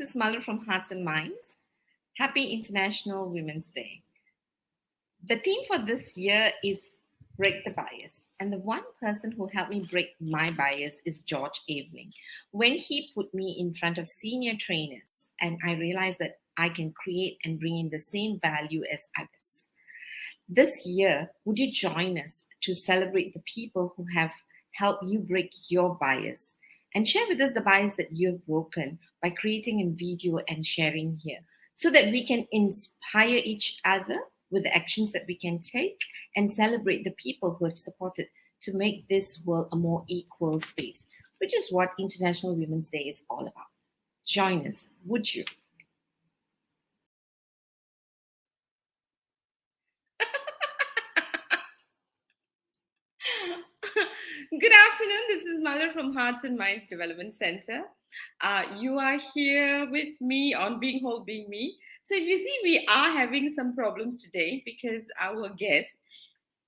is Malar from Hearts and Minds. Happy International Women's Day. The theme for this year is break the bias. And the one person who helped me break my bias is George Aveling. When he put me in front of senior trainers and I realized that I can create and bring in the same value as others. This year, would you join us to celebrate the people who have helped you break your bias and share with us the bias that you have broken by creating a video and sharing here so that we can inspire each other with the actions that we can take and celebrate the people who have supported to make this world a more equal space, which is what International Women's Day is all about. Join us, would you? Good afternoon. This is Malar from Hearts and Minds Development Center. You are here with me on Being Whole, Being Me. So if you see, we are having some problems today because our guest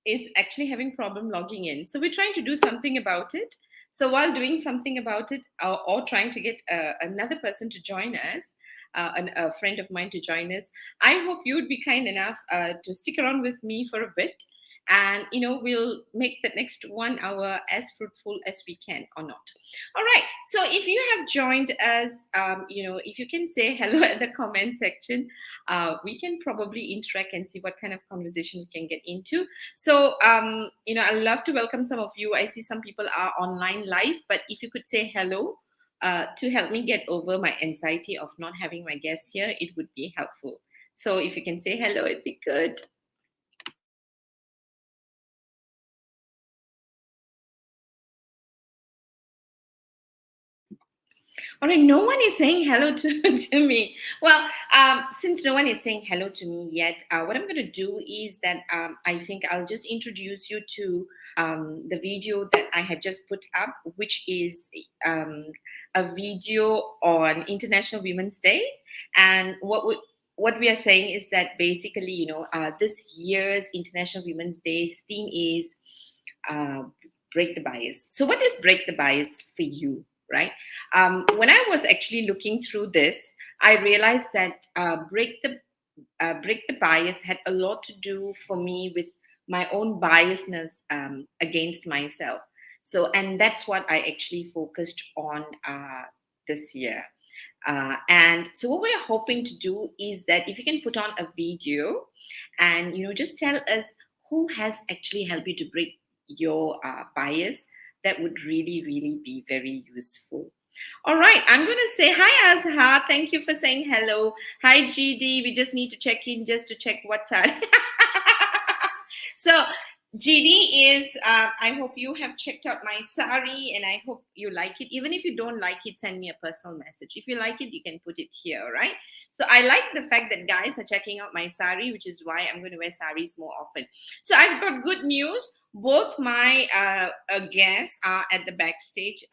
is actually having problem logging in. So we're trying to do something about it. So while doing something about it or trying to get another person to join us, a friend of mine to join us, I hope you would be kind enough to stick around with me for a bit. And we'll make the next 1 hour as fruitful as we can or not. All right, so if you have joined us, if you can say hello at the comment section, we can probably interact and see what kind of conversation we can get into. So I'd love to welcome some of you. I see some people are online live, but if you could say hello to help me get over my anxiety of not having my guests here, it would be helpful. So if you can say hello, it'd be good. All right, no one is saying hello to me. Well, since no one is saying hello to me yet, what I'm going to do is that I think I'll just introduce you to the video that I had just put up, which is a video on International Women's Day. And what we are saying is that basically, this year's International Women's Day's theme is break the bias. So what is break the bias for you? Right. When I was actually looking through this, I realized that break the bias had a lot to do for me with my own biasness against myself. So, and that's what I actually focused on this year. And so what we're hoping to do is that if you can put on a video and, just tell us who has actually helped you to break your bias, that would really, really be very useful. All right, I'm going to say hi, Azhar. Thank you for saying hello. Hi, GD. We just need to check in just to check what's up. So, GD is, I hope you have checked out my sari and I hope you like it. Even if you don't like it, send me a personal message. If you like it, you can put it here, right? So I like the fact that guys are checking out my sari, which is why I'm going to wear saris more often. So I've got good news. Both my guests are at the backstage.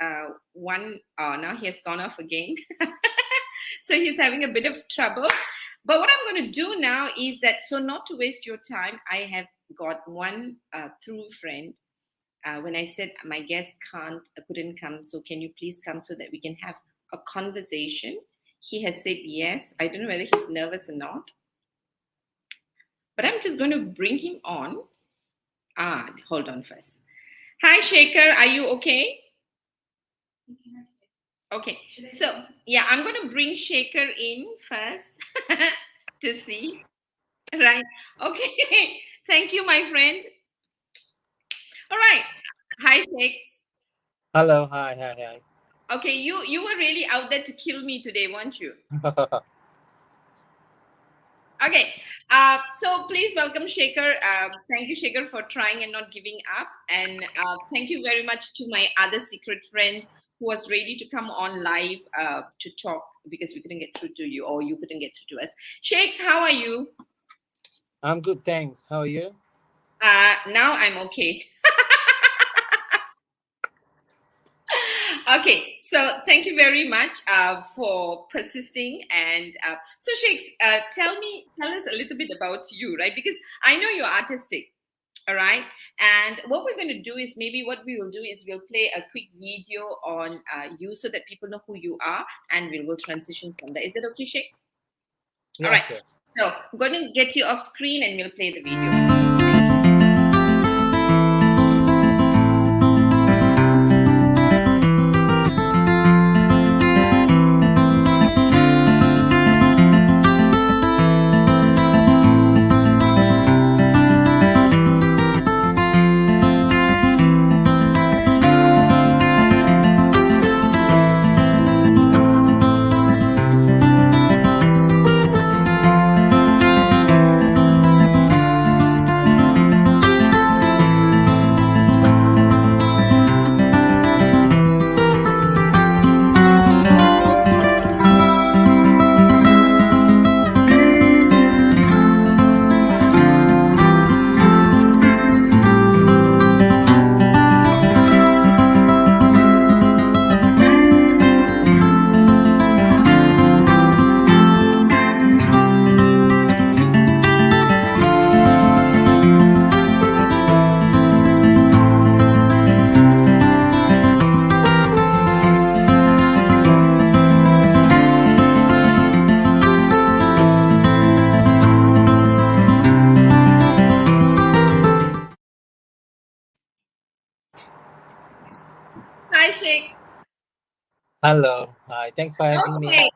One, now he has gone off again. So he's having a bit of trouble. But what I'm going to do now is that, so not to waste your time, I have got one true friend. When I said my guest couldn't come, so can you please come so that we can have a conversation? He has said yes. I don't know whether he's nervous or not. But I'm just going to bring him on. Hold on first. Hi, Shegar. Are you okay? Okay. So, yeah, I'm going to bring Shegar in first to see. Right. Okay. Thank you, my friend. All right. Hi, Shakes. Hello, hi. Okay, you were really out there to kill me today, weren't you? Okay. So please welcome Shegar. Thank you, Shegar, for trying and not giving up. And thank you very much to my other secret friend who was ready to come on live to talk because we couldn't get through to you or you couldn't get through to us. Shakes, how are you? I'm good, thanks. How are you? Now I'm okay. Okay, so thank you very much for persisting. And so, Shakes, tell us a little bit about you, right? Because I know you're artistic. All right. And what we're going to do is maybe what we will do is we'll play a quick video on you so that people know who you are, and we will transition from there. Is that okay, Shakes? All Yeah, right. sure. So I'm going to get you off screen and we'll play the video. Hi, Shakes. Hello. Hi. Thanks for having me. Okay.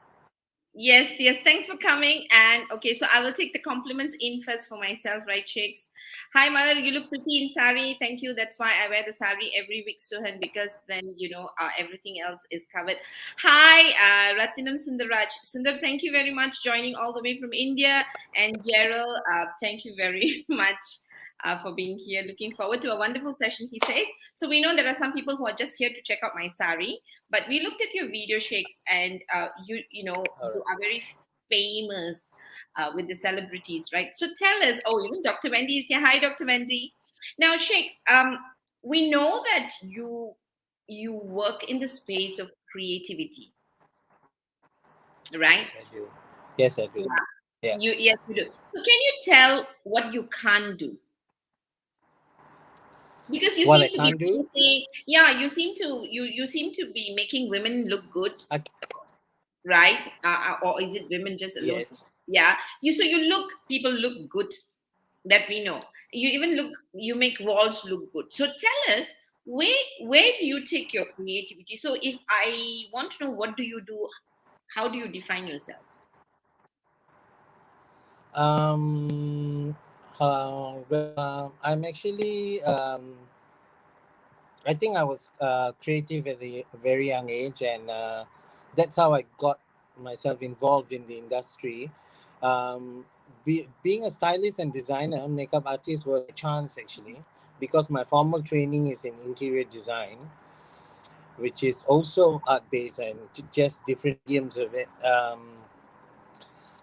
Yes, yes. Thanks for coming. And okay, so I will take the compliments in first for myself, right, Shakes? Hi, Malar. You look pretty in sari. Thank you. That's why I wear the sari every week, Suhan, because then everything else is covered. Hi, Ratinam Sundaraj. Sundar, thank you very much joining all the way from India. And Gerald, thank you very much. For being here, looking forward to a wonderful session, he says. So we know there are some people who are just here to check out my sari, but we looked at your video, Shakes, and All you right. are very famous with the celebrities, right? So tell us. Oh, even Dr. Wendy is here. Hi, Dr. Wendy. Now, Shakes, we know that you work in the space of creativity, right? Yes, I do. Yes, I do. Yeah. Yeah. Yes, you do. So can you tell what you can't do? Because you What seem I to be can't do, saying, yeah, you seem to be making women look good, I, right? Or is it women just alone? yes. Yeah, you look, people look good, that we know. You even look, you make walls look good. So tell us, where do you take your creativity? So if I want to know, what do you do? How do you define yourself? Um. I'm actually. I think I was creative at a very young age, and that's how I got myself involved in the industry. Um, being a stylist and designer, makeup artist was a chance actually, because my formal training is in interior design, which is also art based and just different mediums of it.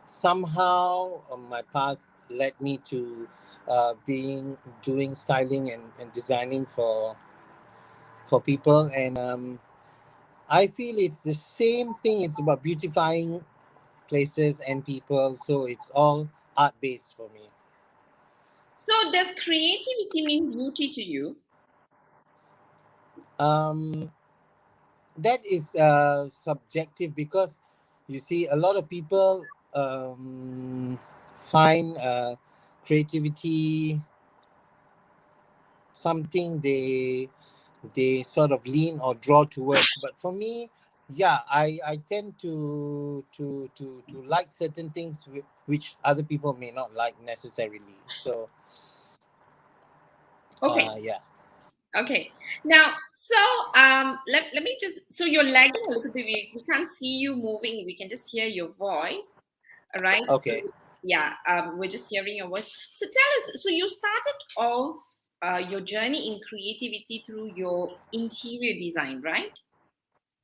Somehow my path led me to being doing styling and designing for people, and I feel it's the same thing. It's about beautifying places and people, so it's all art based for me. So does creativity mean beauty to you? um that is subjective, because you see a lot of people find creativity something they sort of lean or draw towards. But for me, yeah, I tend to like certain things which other people may not like necessarily. So Okay. yeah. Okay. Now, so let me just, so you're lagging a little bit. We can't see you moving. We can just hear your voice. All right. So Okay. yeah, we're just hearing your voice. So tell us, so you started off your journey in creativity through your interior design, right?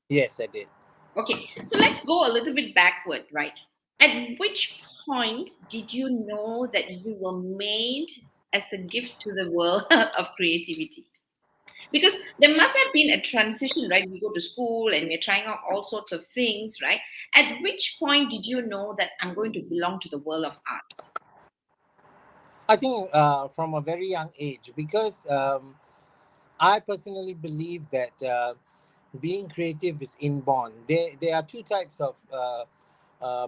Yes, I did. Okay. So let's go a little bit backward, right? At which point did you know that you were made as a gift to the world of creativity? Because there must have been a transition, right? We go to school and we're trying out all sorts of things, right? At which point did you know that I'm going to belong to the world of arts? I think from a very young age, because I personally believe that being creative is inborn. There are two types of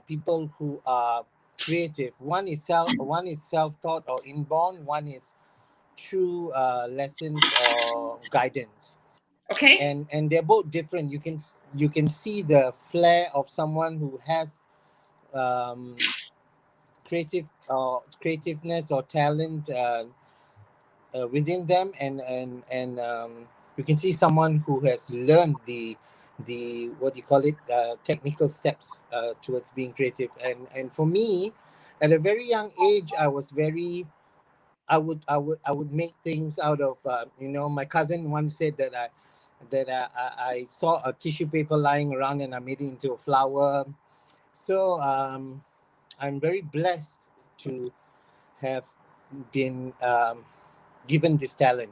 people who are creative. One is self taught or inborn. One is through lessons or guidance, Okay. and they're both different. You can see the flair of someone who has um, creativeness or talent within them, and you can see someone who has learned the what do you call it, technical steps towards being creative. And for me, at a very young age, I was very I would make things out of my cousin once said that I saw a tissue paper lying around and I made it into a flower. So I'm very blessed to have been given this talent.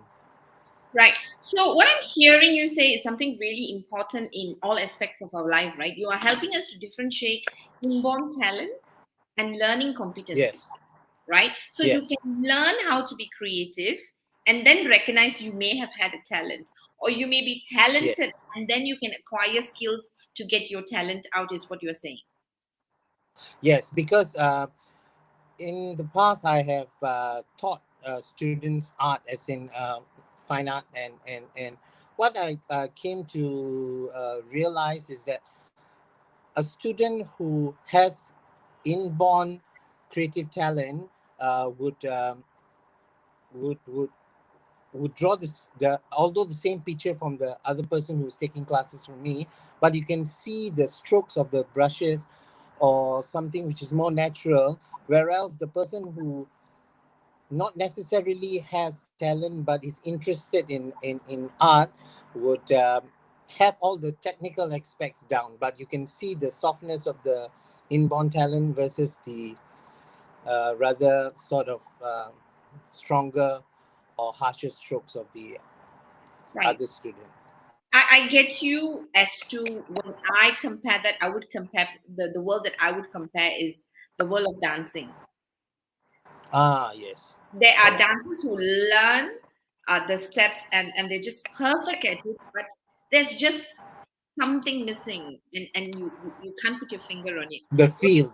Right. So what I'm hearing you say is something really important in all aspects of our life, right? You are helping us to differentiate inborn talents and learning competency, Yes, right? So you yes, can learn how to be creative and then recognize you may have had a talent, or you may be talented yes, and then you can acquire skills to get your talent out, is what you're saying. yes. Because in the past, I have taught students art, as in fine art, and what I came to realize is that a student who has inborn creative talent would would would would draw the although the same picture from the other person who's taking classes from me, but you can see the strokes of the brushes or something which is more natural, whereas the person who not necessarily has talent but is interested in art would have all the technical aspects down, but you can see the softness of the inborn talent versus the rather sort of stronger or harsher strokes of the Right. other student. I get you as to when I compare that, I would compare the world that I would compare is the world of dancing. Ah, yes, There are correct. dancers who learn the steps and they're just perfect at it, but there's just something missing and you can't put your finger on it. The feel,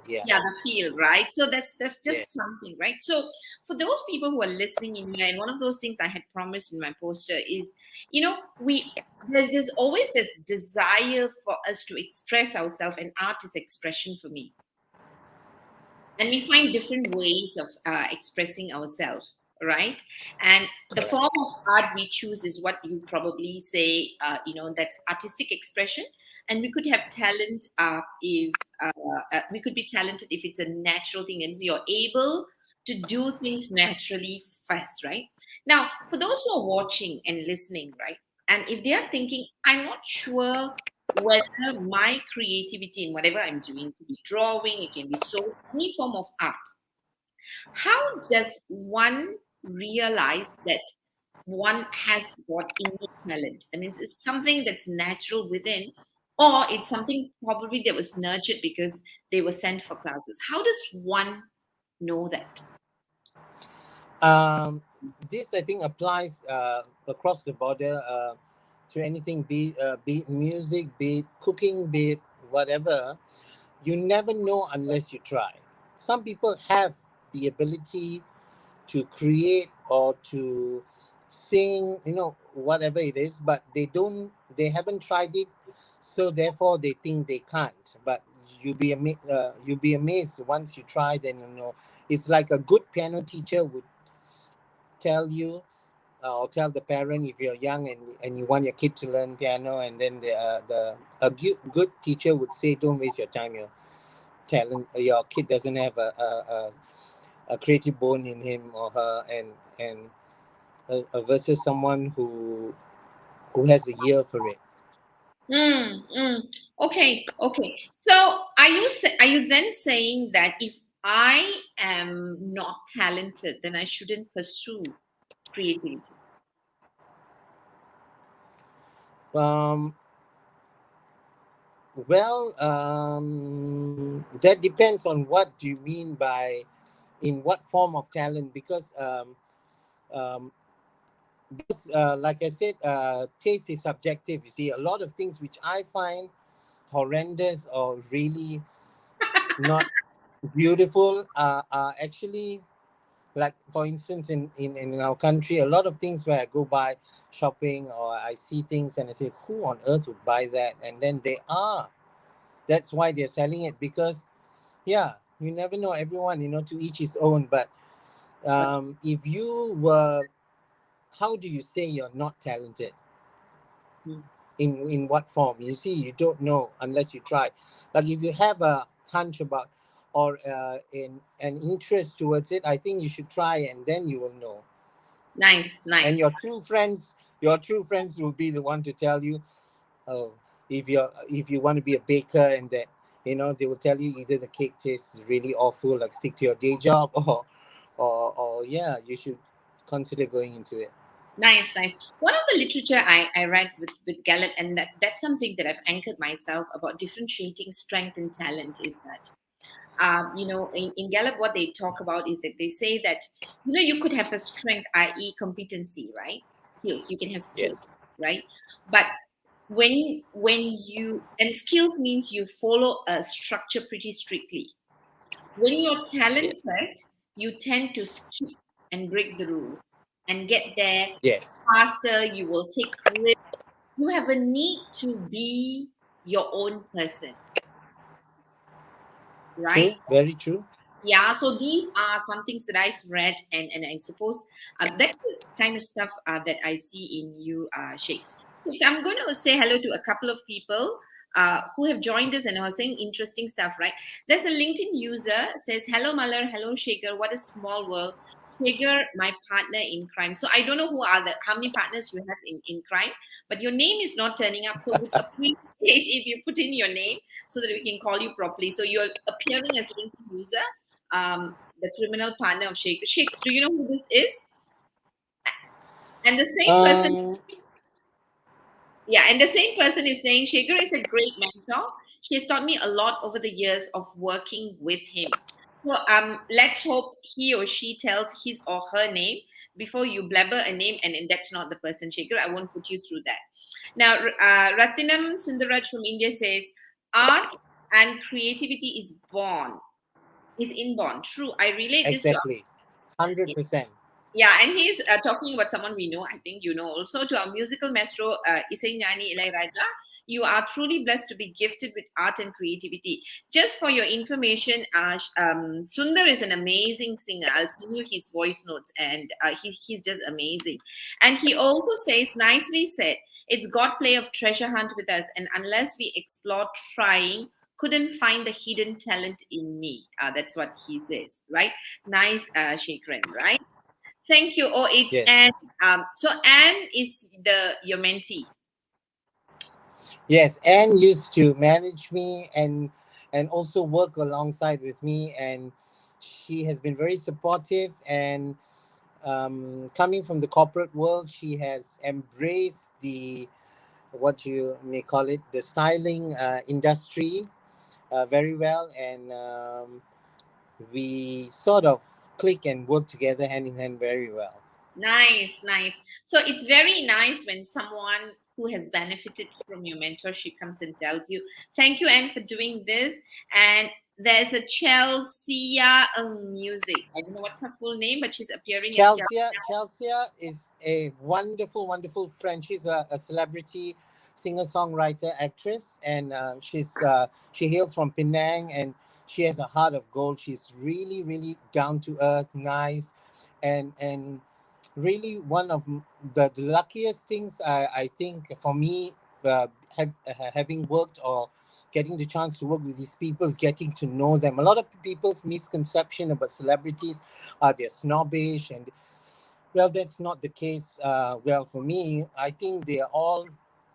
yeah, Yeah, the feel, right? So there's yeah. just something, right? So for those people who are listening in here, and one of those things I had promised in my poster is, we there's always this desire for us to express ourselves, and art is expression for me, and we find different ways of expressing ourselves, right? And the Correct. form of art we choose is what you probably say, that's artistic expression. And we could have talent if we could be talented if it's a natural thing and so you're able to do things naturally first, right? Now for those who are watching and listening, right, and if they are thinking, I'm not sure whether my creativity in whatever I'm doing, it could be drawing, it can be so any form of art. How does one realize that one has got innate talent? I mean, it's something that's natural within, or it's something probably that was nurtured because they were sent for classes. How does one know that? Um, this I think applies across the border to anything, be it music, be it cooking, be it whatever. You never know unless you try. Some people have the ability to create or to sing, whatever it is, but they haven't tried it, so therefore they think they can't. But you'll be amazed once you try, then you know. It's like a good piano teacher would tell you, or tell the parent if you're young and you want your kid to learn piano, and then the a good teacher would say, don't waste your time. Your kid doesn't have a creative bone in him or her, and versus someone who has a ear for it. Mm, mm. Okay, okay. So are you then saying that if I am not talented, then I shouldn't pursue creativity? um well, that depends on what do you mean by in what form of talent, um, because like I said, taste is subjective. You see, a lot of things which I find horrendous or really not beautiful are actually, like for instance, in our country, a lot of things where I go by shopping or I see things and I say, who on earth would buy that? And then they are. That's why they're selling it, because yeah, you never know, everyone, to each his own. But if you were, how do you say you're not talented? Mm. In what form? You see, you don't know unless you try. Like if you have a hunch about, or in an interest towards it, I think you should try, and then you will know. Nice, And nice. your true friends will be the one to tell you, oh, if you want to be a baker, and that, they will tell you either the cake tastes really awful, like stick to your day job, or yeah, you should consider going into it. Nice, nice. One of the literature I read with Gallup, and that's something that I've anchored myself about differentiating strength and talent is that, in Gallup, what they talk about is that they say that, you could have a strength, i.e., competency, right? Skills. You can have skills, Yes. right? But and skills means you follow a structure pretty strictly. When you're Yes. talented, you tend to skip and break the rules and get there Yes. faster. You will take risks. You have a need to be your own person, right? True. Very true. Yeah, so these are some things that I've read, and I suppose that's the kind of stuff that I see in you, Shakes. So I'm going to say hello to a couple of people who have joined us and are saying interesting stuff, right? There's a LinkedIn user says, "Hello, Malar. Hello, Shegar. What a small world. Shegar, my partner in crime." So I don't know how many partners you have in crime, but your name is not turning up. So would appreciate if you put in your name so that we can call you properly. So you're appearing as LinkedIn user, the criminal partner of Sheikh. Sheikhs, do you know who this is? And the same person, um yeah, and the same person is saying Shekhar is a great mentor. He has taught me a lot over the years of working with him. So let's hope he or she tells his or her name before you blabber a name, and that's not the person, Shekhar. I won't put you through that. Now, Ratinam Sundaraj from India says, art and creativity is inborn. True. I relate this to. exactly. 100%. Yeah, and he's talking about someone we know. I think you know also, to our musical maestro, Isaignani Ilaiyaraaja. You are truly blessed to be gifted with art and creativity. Just for your information, Sundar is an amazing singer. I'll send you his voice notes, and he's just amazing. And he also says, nicely said, it's God play of treasure hunt with us, and unless we explore trying, couldn't find the hidden talent in me. That's what he says, right? Nice, Shekran, right? Thank you. Oh, it's Yes. Anne. So Anne is the your mentee. Yes, Anne used to manage me and also work alongside with me, and she has been very supportive. And coming from the corporate world, she has embraced the, what you may call it, the styling industry very well, and we sort of click and work together hand in hand very well. Nice, nice. So it's very nice when someone who has benefited from your mentorship comes and tells you, "Thank you, Anne, for doing this." And there's a Chelsea Music. I don't know what's her full name, but she's appearing as Chelsea. Chelsea is a wonderful, wonderful friend. She's a celebrity singer songwriter actress, and she hails from Penang, and she has a heart of gold. She's really, really down to earth, nice, and really one of the luckiest things, I think, for me, having worked or getting the chance to work with these people, is getting to know them. A lot of people's misconception about celebrities are they're snobbish, and well, that's not the case. Well, for me, I think they are all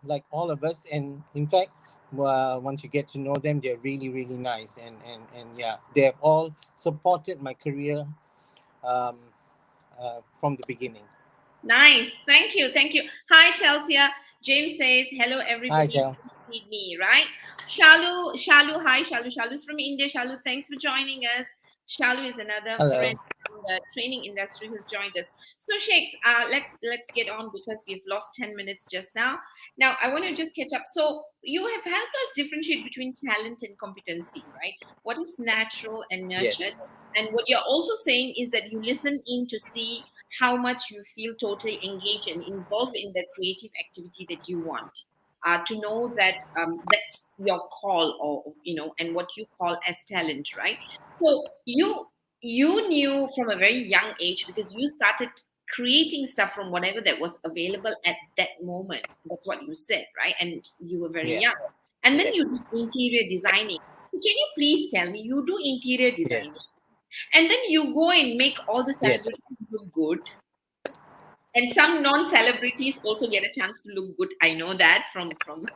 like all of us, and in fact, once you get to know them, they're really, really nice, and yeah, they have all supported my career um, from the beginning. Nice. Thank you. Thank you. Hi, Chelsea. James says, hello, Hi, everybody. Kel. Please feed me, right? Shalu, hi, Shalu's from India. Shalu, thanks for joining us. Shalu is another Hello. friend from the training industry who's joined us. So, Shakes, let's get on because we've lost 10 minutes just now. Now, I want to just catch up. So, you have helped us differentiate between talent and competency, right? What is natural and nurtured? Yes. And what you're also saying is that you listen in to see how much you feel totally engaged and involved in the creative activity that you want. To know that that's your call, or and what you call as talent, right? So you knew from a very young age because you started creating stuff from whatever that was available at that moment. That's what you said, right? And you were very Yeah. young. And then Yeah. you did interior designing. So can you please tell me, you do interior designing, Yes. and then you go and make all the Yes. celebrities look good, and some non-celebrities also get a chance to look good. I know that from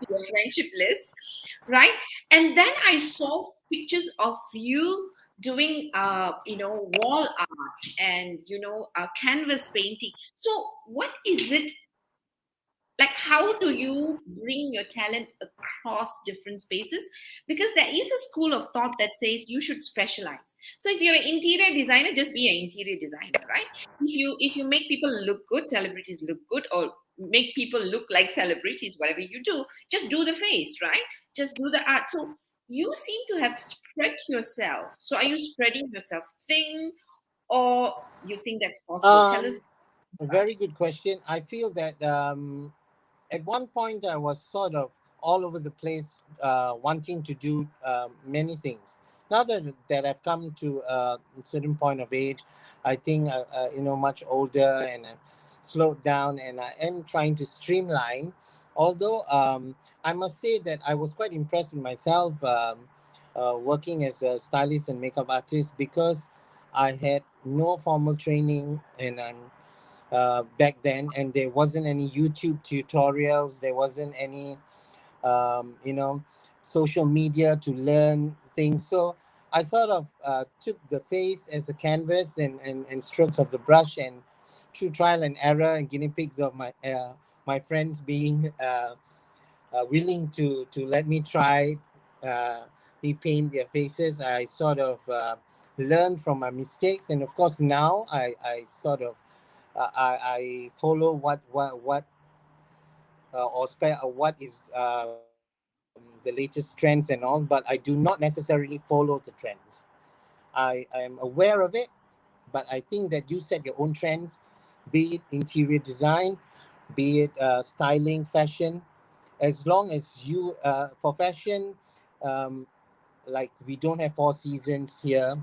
your friendship list, right? And then I saw pictures of you doing wall art and canvas painting. So what is it like? How do you bring your talent across different spaces? Because there is a school of thought that says you should specialize. So if you're an interior designer, just be an interior designer, right? If you make people look good, celebrities look good, or make people look like celebrities, whatever you do, just do the face, right? Just do the art. So you seem to have spread yourself. So are you spreading yourself thin, or you think that's possible? Tell us Um, a about very good question. I feel that at one point I was sort of all over the place, wanting to do many things. Now that I've come to a certain point of age, I think much older, and I've slowed down, and I am trying to streamline. Although I must say that I was quite impressed with myself, working as a stylist and makeup artist, because I had no formal training, and back then, and there wasn't any YouTube tutorials, there wasn't any um, you know social media to learn things. So I sort of took the face as a canvas, and strokes of the brush, and through trial and error and guinea pigs of my friends being willing to let me try uh, repaint their faces. I sort of learned from my mistakes, and of course now I sort of I follow what is the latest trends and all, but I do not necessarily follow the trends. I am aware of it, but I think that you set your own trends, be it interior design, be it styling, fashion. As long as you for fashion, um, like we don't have four seasons here,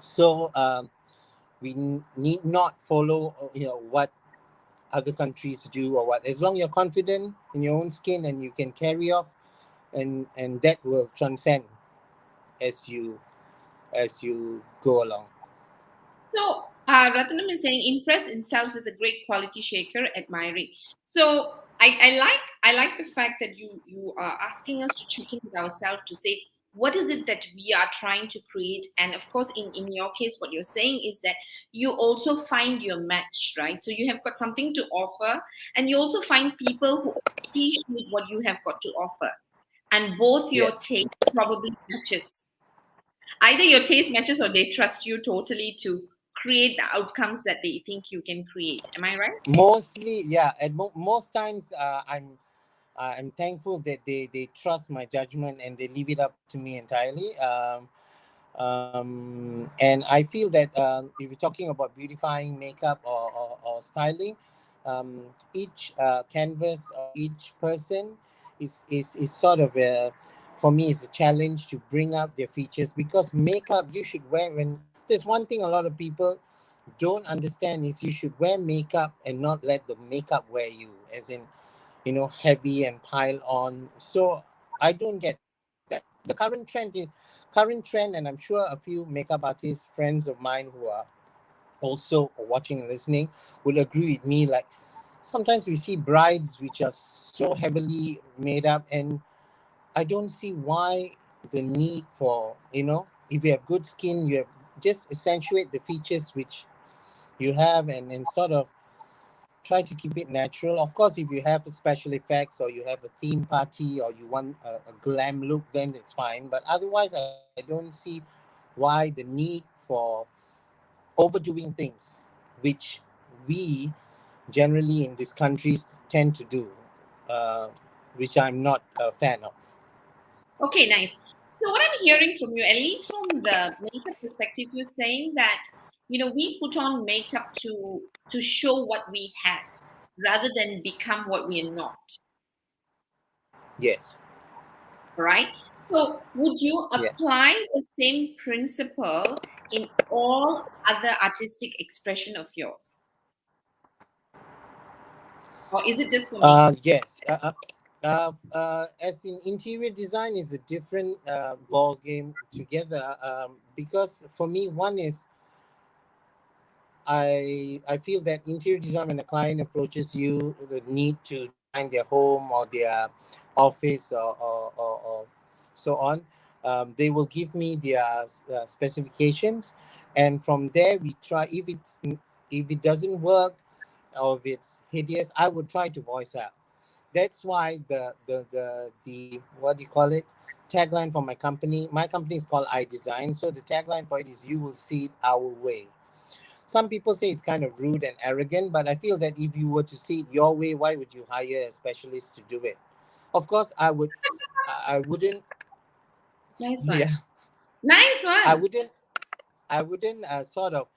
so need not follow what other countries do or what. As long you're confident in your own skin and you can carry off, and that will transcend as you go along. So, Ratnam is saying, "Impress itself is a great quality shaker, admiring." So, I like the fact that you are asking us to check in with ourselves to say what is it that we are trying to create, and of course, in your case, what you're saying is that you also find your match, right? So you have got something to offer, and you also find people who appreciate what you have got to offer, and both your Yes. taste probably matches. Either your taste matches or they trust you totally to create the outcomes that they think you can create. Am I right? Mostly, yeah. At most times, I'm thankful that they trust my judgment and they leave it up to me entirely. And I feel that if you're talking about beautifying makeup or styling, each canvas or each person is sort of for me is a challenge to bring up their features, because makeup you should wear when there's one thing a lot of people don't understand is you should wear makeup and not let the makeup wear you, as in heavy and pile on. So I don't get that. The current trend, and I'm sure a few makeup artists, friends of mine who are also watching and listening, will agree with me. Like sometimes we see brides which are so heavily made up, and I don't see why the need for if you have good skin, you have just accentuate the features which you have, and sort of try to keep it natural. Of course, if you have a special effects or you have a theme party or you want a glam look, then it's fine. But otherwise, I don't see why the need for overdoing things, which we generally in these countries tend to do, uh, which I'm not a fan of. Okay, nice. So what I'm hearing from you, at least from the makeup perspective, you're saying that we put on makeup to show what we have rather than become what we are not. Yes. Right? So would you Yeah. apply the same principle in all other artistic expression of yours? Or is it just for makeup? Yes. As in interior design is a different ball game together. Because for me, one is I feel that interior design, when a client approaches you, the need to design their home or their office or so on, they will give me their specifications, and from there we try. If it doesn't work or if it's hideous, I would try to voice out. That's why the what do you call it, tagline for my company is called I Design. So the tagline for it is, you will see it our way. Some people say it's kind of rude and arrogant, but I feel that if you were to see it your way, why would you hire a specialist to do it? Of course, I wouldn't. Nice one. Yeah, Nice I one. wouldn't. I wouldn't sort of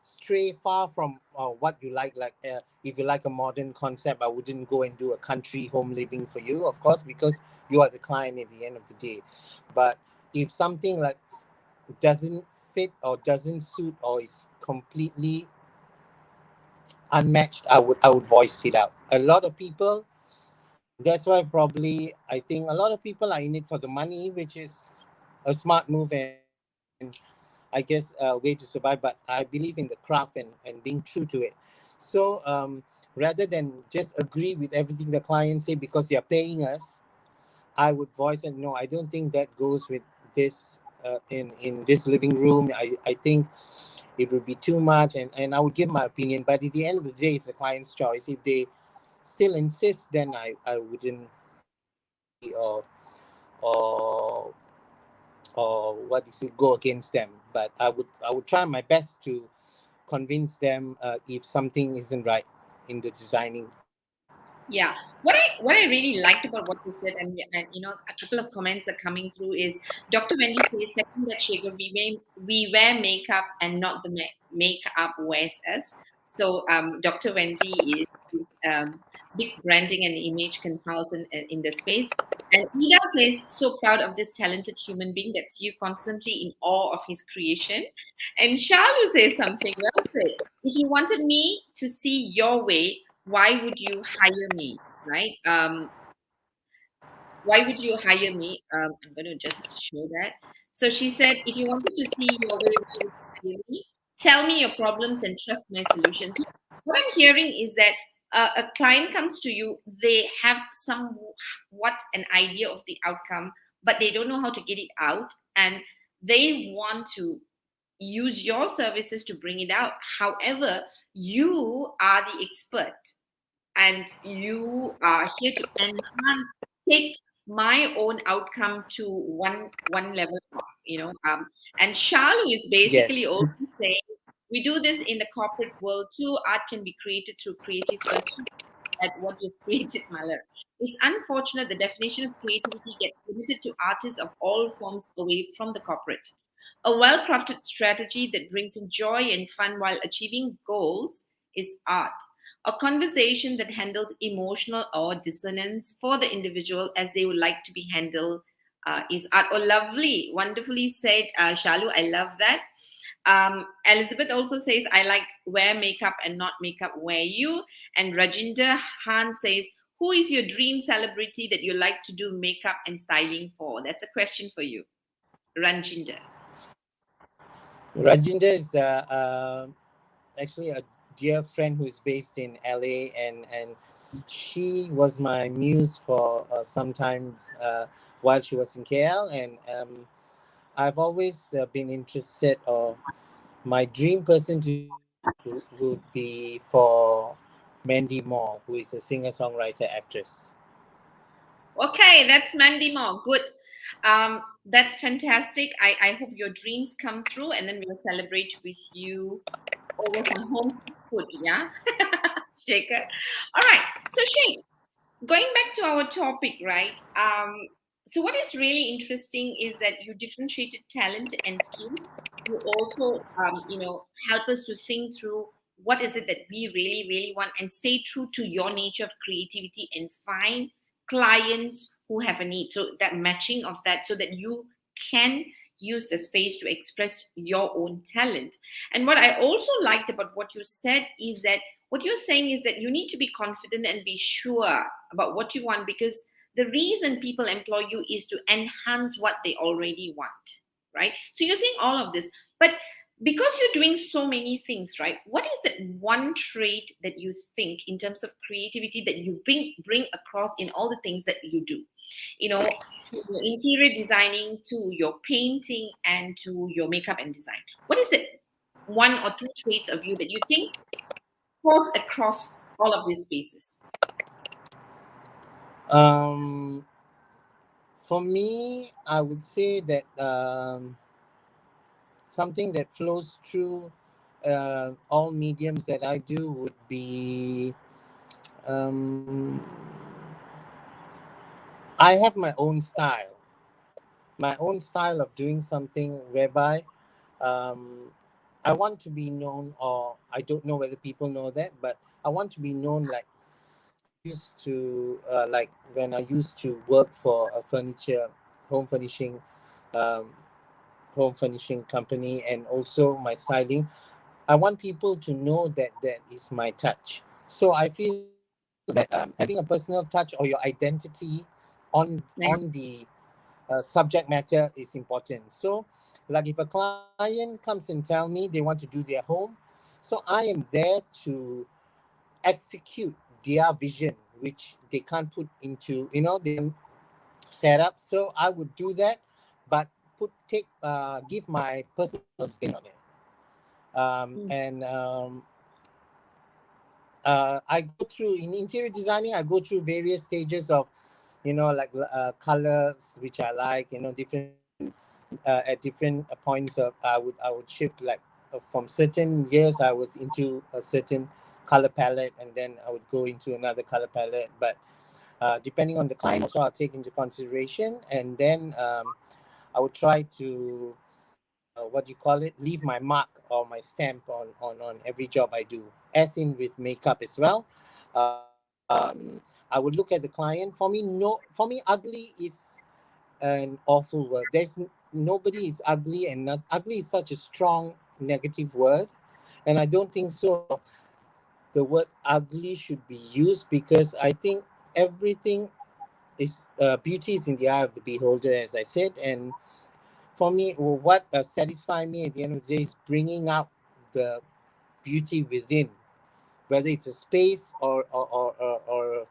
stray far from what you like. Like if you like a modern concept, I wouldn't go and do a country home living for you, of course, because you are the client at the end of the day. But if something like doesn't fit or doesn't suit or is completely unmatched, I would voice it out. A lot of people, that's why probably I think a lot of people are in it for the money, which is a smart move and I guess a way to survive. But I believe in the craft and being true to it. So rather than just agree with everything the clients say because they are paying us, I would voice and no, I don't think that goes with this in this living room. I think it would be too much, and I would give my opinion. But at the end of the day, it's the client's choice. If they still insist, then I wouldn't agree or or what is it, go against them. But I would try my best to convince them if something isn't right in the designing. Yeah. What I really liked about what you said, and a couple of comments are coming through is Dr. Wendy says, second that Shaker, we wear makeup and not the makeup wears us. So Dr. Wendy is big branding and image consultant in the space. And Ida says, so proud of this talented human being that's you constantly in awe of his creation. And Shalu says something well said. If you wanted me to see your way, why would you hire me, right? Why would you hire me? I'm going to just show that. So she said, if you wanted to see your way, why would you hire me? Tell me your problems and trust my solutions. So what I'm hearing is that a client comes to you, they have somewhat an idea of the outcome, but they don't know how to get it out, and they want to use your services to bring it out. However, you are the expert and you are here to enhance, take my own outcome to one level up, and Shalu is basically Yes. also saying we do this in the corporate world too. Art can be created through creative pursuit at what you've created, Malar. It's unfortunate the definition of creativity gets limited to artists of all forms away from the corporate. A well crafted strategy that brings in joy and fun while achieving goals is art. A conversation that handles emotional or dissonance for the individual as they would like to be handled is art. Oh, lovely, wonderfully said, Shalu. I love that. Elizabeth also says, I like wear makeup and not makeup wear you. And Rajinder Han says, who is your dream celebrity that you like to do makeup and styling for? That's a question for you, Ranjinder. Rajinder is actually a dear friend who's based in LA, and she was my muse for some time while she was in KL, and I've always been interested, or my dream person to do makeup would be for Mandy Moore, who is a singer songwriter actress. Okay, that's Mandy Moore. Good. That's fantastic. I hope your dreams come true, and then we'll celebrate with you over some home food. Yeah, Shaker. All right. So, Shake, going back to our topic, right? So what is really interesting is that you differentiated talent and skill. You also, help us to think through what is it that we really, really want, and stay true to your nature of creativity and find clients who have a need. So that matching of that, so that you can use the space to express your own talent. And what I also liked about what you said is that what you're saying is that you need to be confident and be sure about what you want, because the reason people employ you is to enhance what they already want, right? So you're saying all of this, but because you're doing so many things, right? What is that one trait that you think, in terms of creativity, that you bring across in all the things that you do? You know, from your interior designing to your painting and to your makeup and design. What is the one or two traits of you that you think falls across all of these spaces? Um, for me, I would say that something that flows through all mediums that I do would be um, I have my own style of doing something whereby um, I want to be known, or I don't know whether people know that, but I want to be known like I used to, like when I used to work for a home furnishing, um, home furnishing company, and also my styling. I want people to know that that is my touch. So I feel that having a personal touch or your identity on Yeah. the subject matter is important. So, like if a client comes and tell me they want to do their home, so I am there to execute their vision, which they can't put into, they can set up. So I would do that, but give my personal spin on it. Mm. And I go through in interior designing. I go through various stages of, like colors which I like. Different at different points of I would shift like from certain years I was into a certain color palette, and then I would go into another color palette. But depending on the client, also I'll take into consideration, and then I would try to what do you call it, leave my mark or my stamp on every job I do, as in with makeup as well. I would look at the client. For me ugly is an awful word. Nobody is ugly, and not ugly is such a strong negative word, and I don't think so the word ugly should be used, because I think everything is beauty is in the eye of the beholder, as I said. And for me, what satisfies me at the end of the day is bringing out the beauty within, whether it's a space or a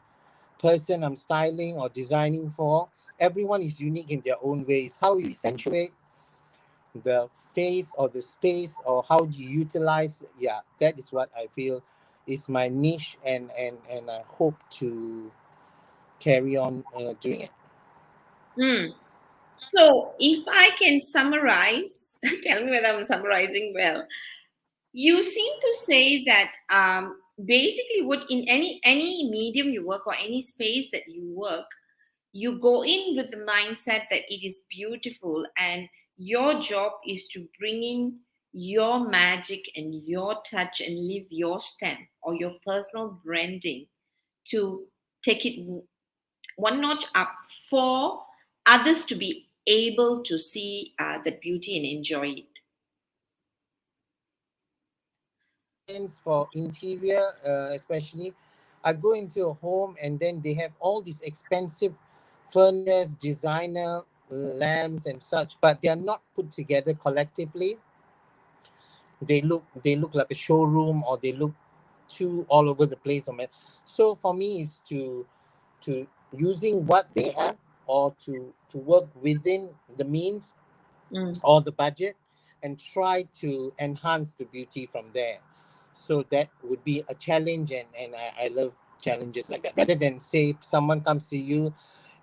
person I'm styling or designing for. Everyone is unique in their own ways. How you accentuate the face or the space, or how do you utilize, yeah, that is what I feel is my niche, and I hope to carry on doing it. Mm. So, if I can summarize, tell me whether I'm summarizing well. You seem to say that basically, what in any medium you work or any space that you work, you go in with the mindset that it is beautiful, and your job is to bring in your magic and your touch and leave your stamp or your personal branding to take it one notch up for others to be able to see the beauty and enjoy it. For clients, for interior especially, I go into a home and then they have all these expensive furnitures, designer lamps and such, but they are not put together collectively. They look like a showroom, or they look too all over the place on it. So for me is to using what they have, or to work within the means Mm. or the budget, and try to enhance the beauty from there. So that would be a challenge, and I love challenges like that, rather than say someone comes to you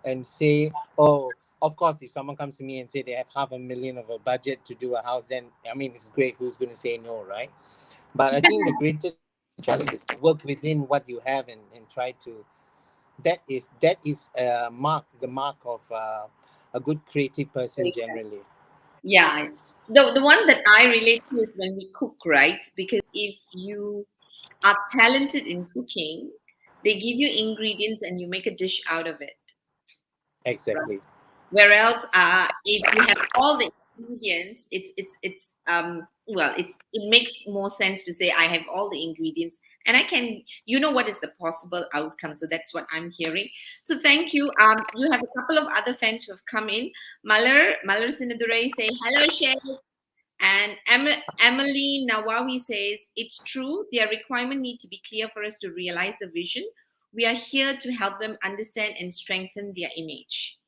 and say, oh, Of course, if someone comes to me and say they have $500,000 of a budget to do a house, then I mean it's great. Who's going to say no, right? But I think the greater challenge is to work within what you have and try to. That is the mark of a good creative person generally. Yeah. The one that I relate to is when we cook, right? Because if you are talented in cooking, they give you ingredients and you make a dish out of it. Right? Exactly. Whereas if you have all the ingredients, it makes more sense to say I have all the ingredients and I can, what is the possible outcome. So that's what I'm hearing. So thank you. You have a couple of other friends who have come in. Malar Sinadurai say hello, Shay. And Emily Nawawi says, it's true, their requirement need to be clear for us to realize the vision. We are here to help them understand and strengthen their image.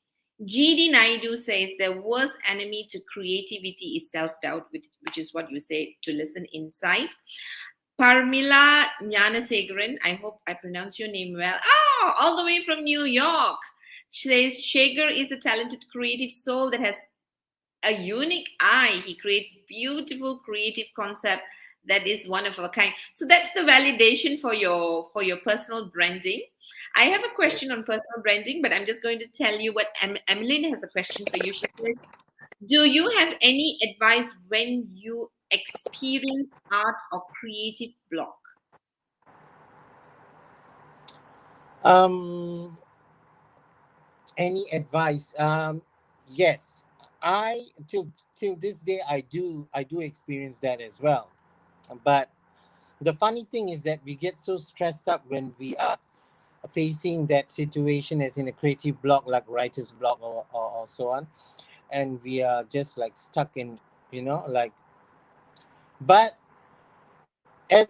GD Naidu says the worst enemy to creativity is self-doubt, which is what you say, to listen inside. Parmila Gnanasegaran, I hope I pronounce your name well. Oh, all the way from New York. She says Shegar is a talented creative soul that has a unique eye. He creates beautiful creative concept that is one of a kind. So that's the validation for your personal branding. I have a question on personal branding, but I'm just going to tell you what Emmeline has a question for you. She says, do you have any advice when you experience art or creative block? Um, any advice? Yes, I till this day I do experience that as well. But the funny thing is that we get so stressed up when we are facing that situation, as in a creative block like writer's block or so on, and we are just like stuck in, like. But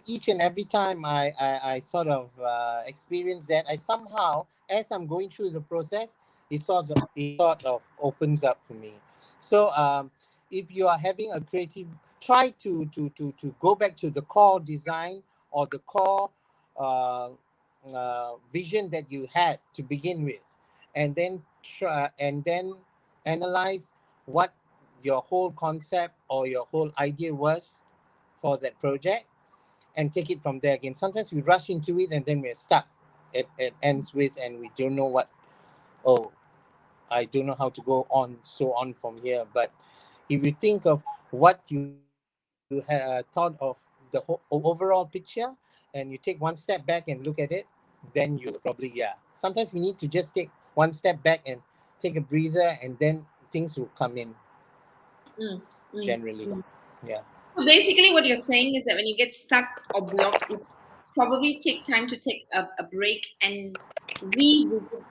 each and every time I sort of experience that, I somehow, as I'm going through the process, it sort of opens up for me. So if you are having a creative, try to go back to the core design or the core uh, vision that you had to begin with, and then analyze what your whole concept or your whole idea was for that project, and take it from there again. Sometimes we rush into it and then we're stuck. It ends with, and we don't know what, oh, I don't know how to go on, so on from here. But if you think of what you thought of the overall picture, and you take one step back and look at it, then you probably, yeah. Sometimes we need to just take one step back and take a breather, and then things will come in Mm, mm, generally. mm. Yeah. So basically, what you're saying is that when you get stuck or blocked, it probably take time to take a break and revisit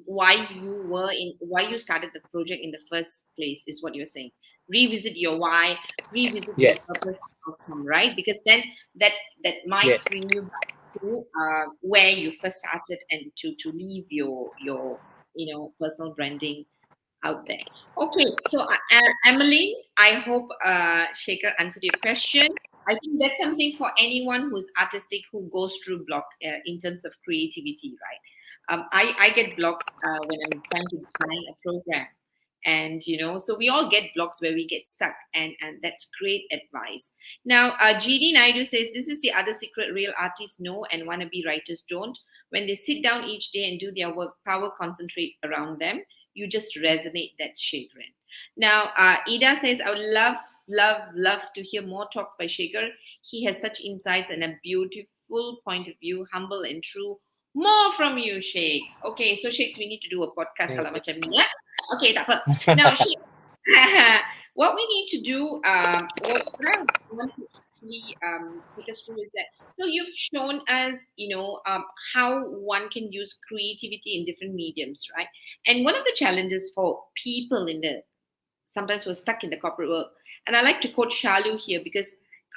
why you started the project in the first place. Is what you're saying. Revisit your why, revisit your Yes. purpose and outcome, right? Because then that might Yes. bring you back to where you first started and to leave your personal branding out there. Okay, so Emily, I hope Shekhar answered your question. I think that's something for anyone who's artistic who goes through block in terms of creativity, right? I get blocks when I'm trying to design a program, and so we all get blocks where we get stuck, and that's great advice. Now, GD Naidu says this is the other secret: real artists know and wannabe writers don't. When they sit down each day and do their work, power concentrate around them. You just resonate that chagrin. Now, Ida says, I would love to hear more talks by Shegar. He has such insights and a beautiful point of view, humble and true. More from you, Shakes. Okay, so Shakes, we need to do a podcast kalau Thank you. macam ni, ya? Okay, tak apa. Now, Shakes, what we need to do, what I want to actually take us through is that, so you've shown us, how one can use creativity in different mediums, right? And one of the challenges for people sometimes we're stuck in the corporate world. And I like to quote Shalu here because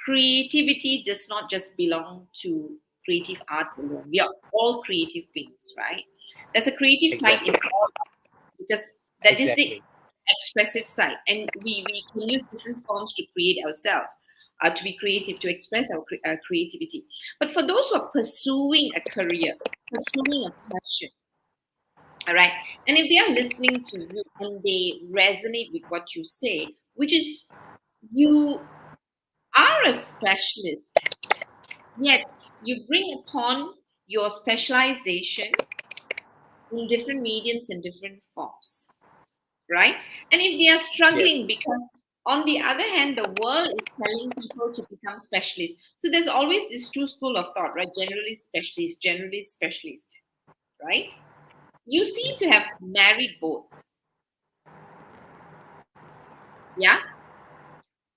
creativity does not just belong to creative arts alone. We are all creative beings, right? There's a creative side in Exactly. all because that is the Exactly. expressive side. And we can use different forms to create ourselves. To be creative, to express our creativity. But for those who are pursuing a career, pursuing a passion, All right. And if they are listening to you and they resonate with what you say, which is you are a specialist, yet you bring upon your specialization in different mediums and different forms, right? And if they are Yes. struggling because, on the other hand, the world is telling people to become specialists. So there's always this two school of thought, right? Generally specialist, right? You seem to Yes. have married both, yeah? As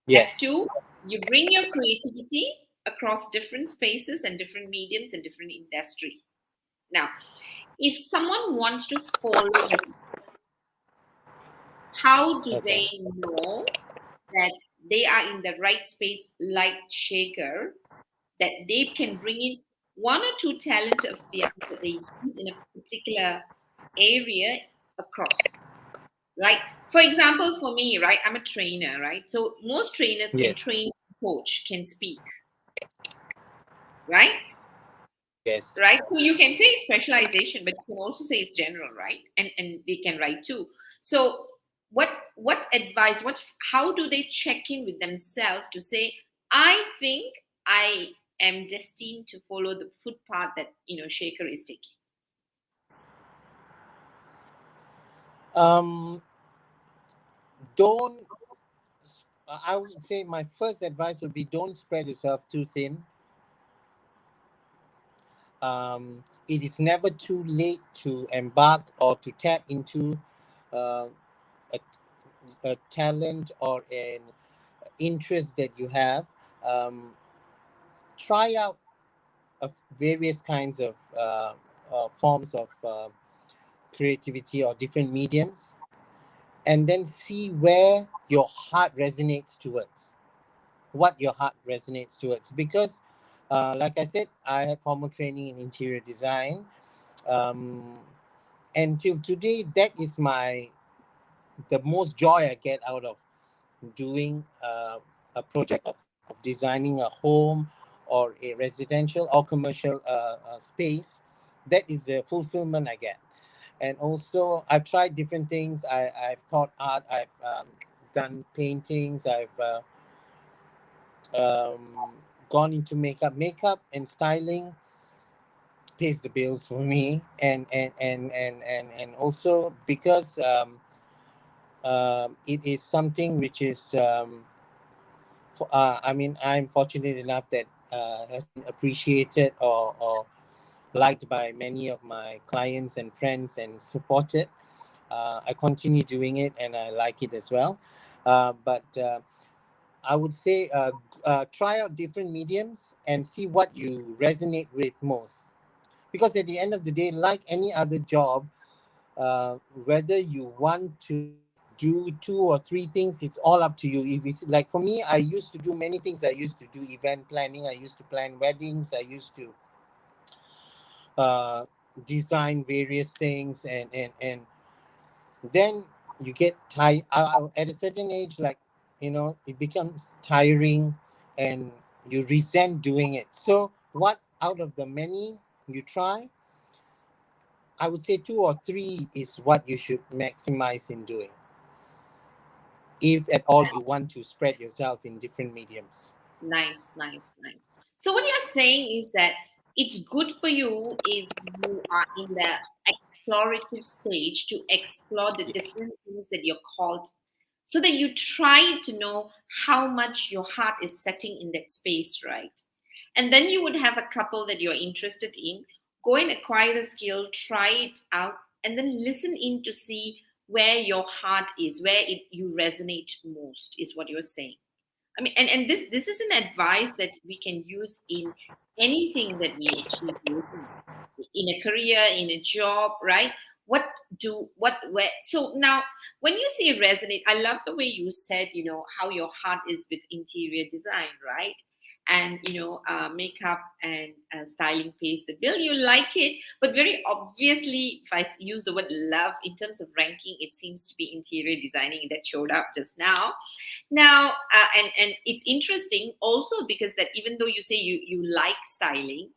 Yes. to, you bring your creativity across different spaces and different mediums and different industry. Now, if someone wants to follow you, how do Okay. they know that they are in the right space like Shaker, that they can bring in one or two talents of theirs that they use in a particular area across? Like, for example, for me, right, I'm a trainer, right? So most trainers can Yes. train, coach, can speak, right? Yes. Right. So you can say it's specialization, but you can also say it's general, right? And they can write too. So what advice, what how do they check in with themselves to say, I think I am destined to follow the footpath that Shaker is taking? Um, don't. I would say my first advice would be don't spread yourself too thin. It is never too late to embark or to tap into uh, a, a talent or an interest that you have. Um, Try out of various kinds of forms of creativity or different mediums, and then see where your heart resonates towards. What your heart resonates towards, because, like I said, I had formal training in interior design. Um, Until today, that is the most joy I get out of doing a project of designing a home or a residential or commercial space. That is the fulfillment I get. And also, I've tried different things. I've taught art. I've done paintings. I've gone into makeup. Makeup and styling pays the bills for me, and also because it is something which is I mean, I'm fortunate enough that has been appreciated or liked by many of my clients and friends and supported. I continue doing it and I like it as well. But I would say try out different mediums and see what you resonate with most. Because at the end of the day, like any other job, whether you want to do two or three things, it's all up to you. If it's like for me, I used to do many things. I used to do event planning. I used to plan weddings. I used to uh, design various things, and then you get tired at a certain age. Like, it becomes tiring, and you resent doing it. So, what out of the many you try, I would say two or three is what you should maximize in doing, if at all you want to spread yourself in different mediums. Nice, nice, nice. So what you're saying is that it's good for you if you are in the explorative stage to explore the different things that you're called, so that you try to know how much your heart is setting in that space, right? And then you would have a couple that you're interested in, go and acquire the skill, try it out, and then listen in to see where your heart is, where you resonate most, is what you're saying. I mean, and this is an advice that we can use in anything that we achieve, isn't it? In a career, in a job, right? What where so now, when you say resonate, I love the way you said, how your heart is with interior design, right? And makeup and styling pays the bill. You like it, but very obviously, if I use the word love in terms of ranking, it seems to be interior designing that showed up just now. Now, and it's interesting also because that even though you say you like styling,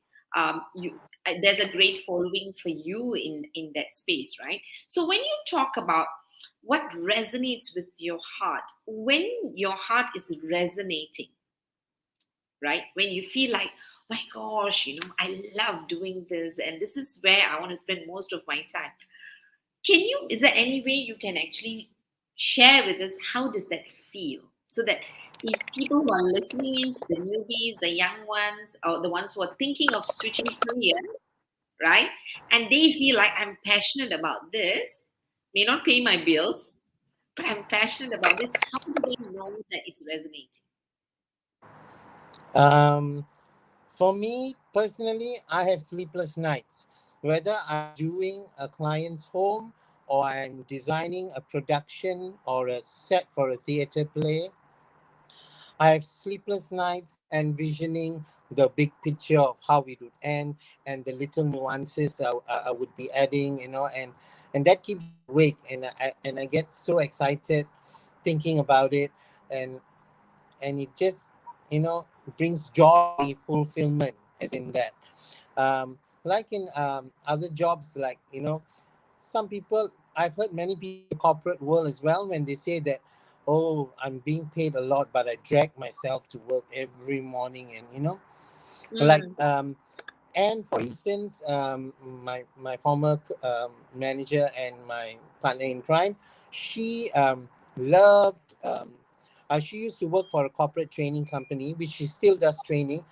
you there's a great following for you in that space, right? So when you talk about what resonates with your heart, when your heart is resonating, right, when you feel like, my gosh, I love doing this and this is where I want to spend most of my time, is there any way you can actually share with us how does that feel, so that if people who are listening in, the newbies, the young ones, or the ones who are thinking of switching careers, right, and they feel like, I'm passionate about this, may not pay my bills, but I'm passionate about this, how do they know that it's resonating? Um, for me personally, I have sleepless nights. Whether I'm doing a client's home or I'm designing a production or a set for a theater play, I have sleepless nights envisioning the big picture of how it would end and the little nuances I would be adding, and that keeps me awake, and I get so excited thinking about it, and it just brings joy to me, fulfillment, as in that. Like in other jobs, like some people, I've heard many people in the corporate world as well, when they say that, oh, I'm being paid a lot, but I drag myself to work every morning, and like Mm, and for instance, my former manager and my partner in crime, she loved. She used to work for a corporate training company, which she still does training,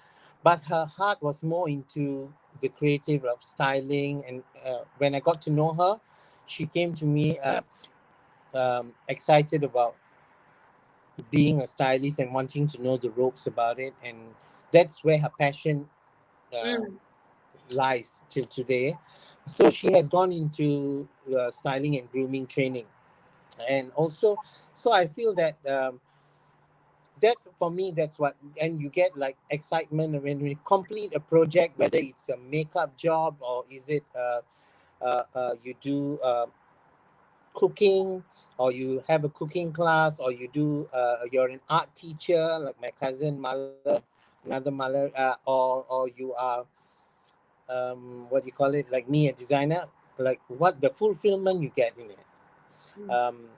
but her heart was more into the creative of styling. And when I got to know her, she came to me excited about being a stylist and wanting to know the ropes about it, and that's where her passion uh, mm. lies till today. So she has gone into styling and grooming training, and also, so I feel that that for me, that's what, and you get like excitement when we complete a project, whether it's a makeup job or is it you do cooking, or you have a cooking class, or you're an art teacher like my cousin Malar, another Malar, or you are what do you call it, like me, a designer, like what the fulfillment you get in it. Mm. um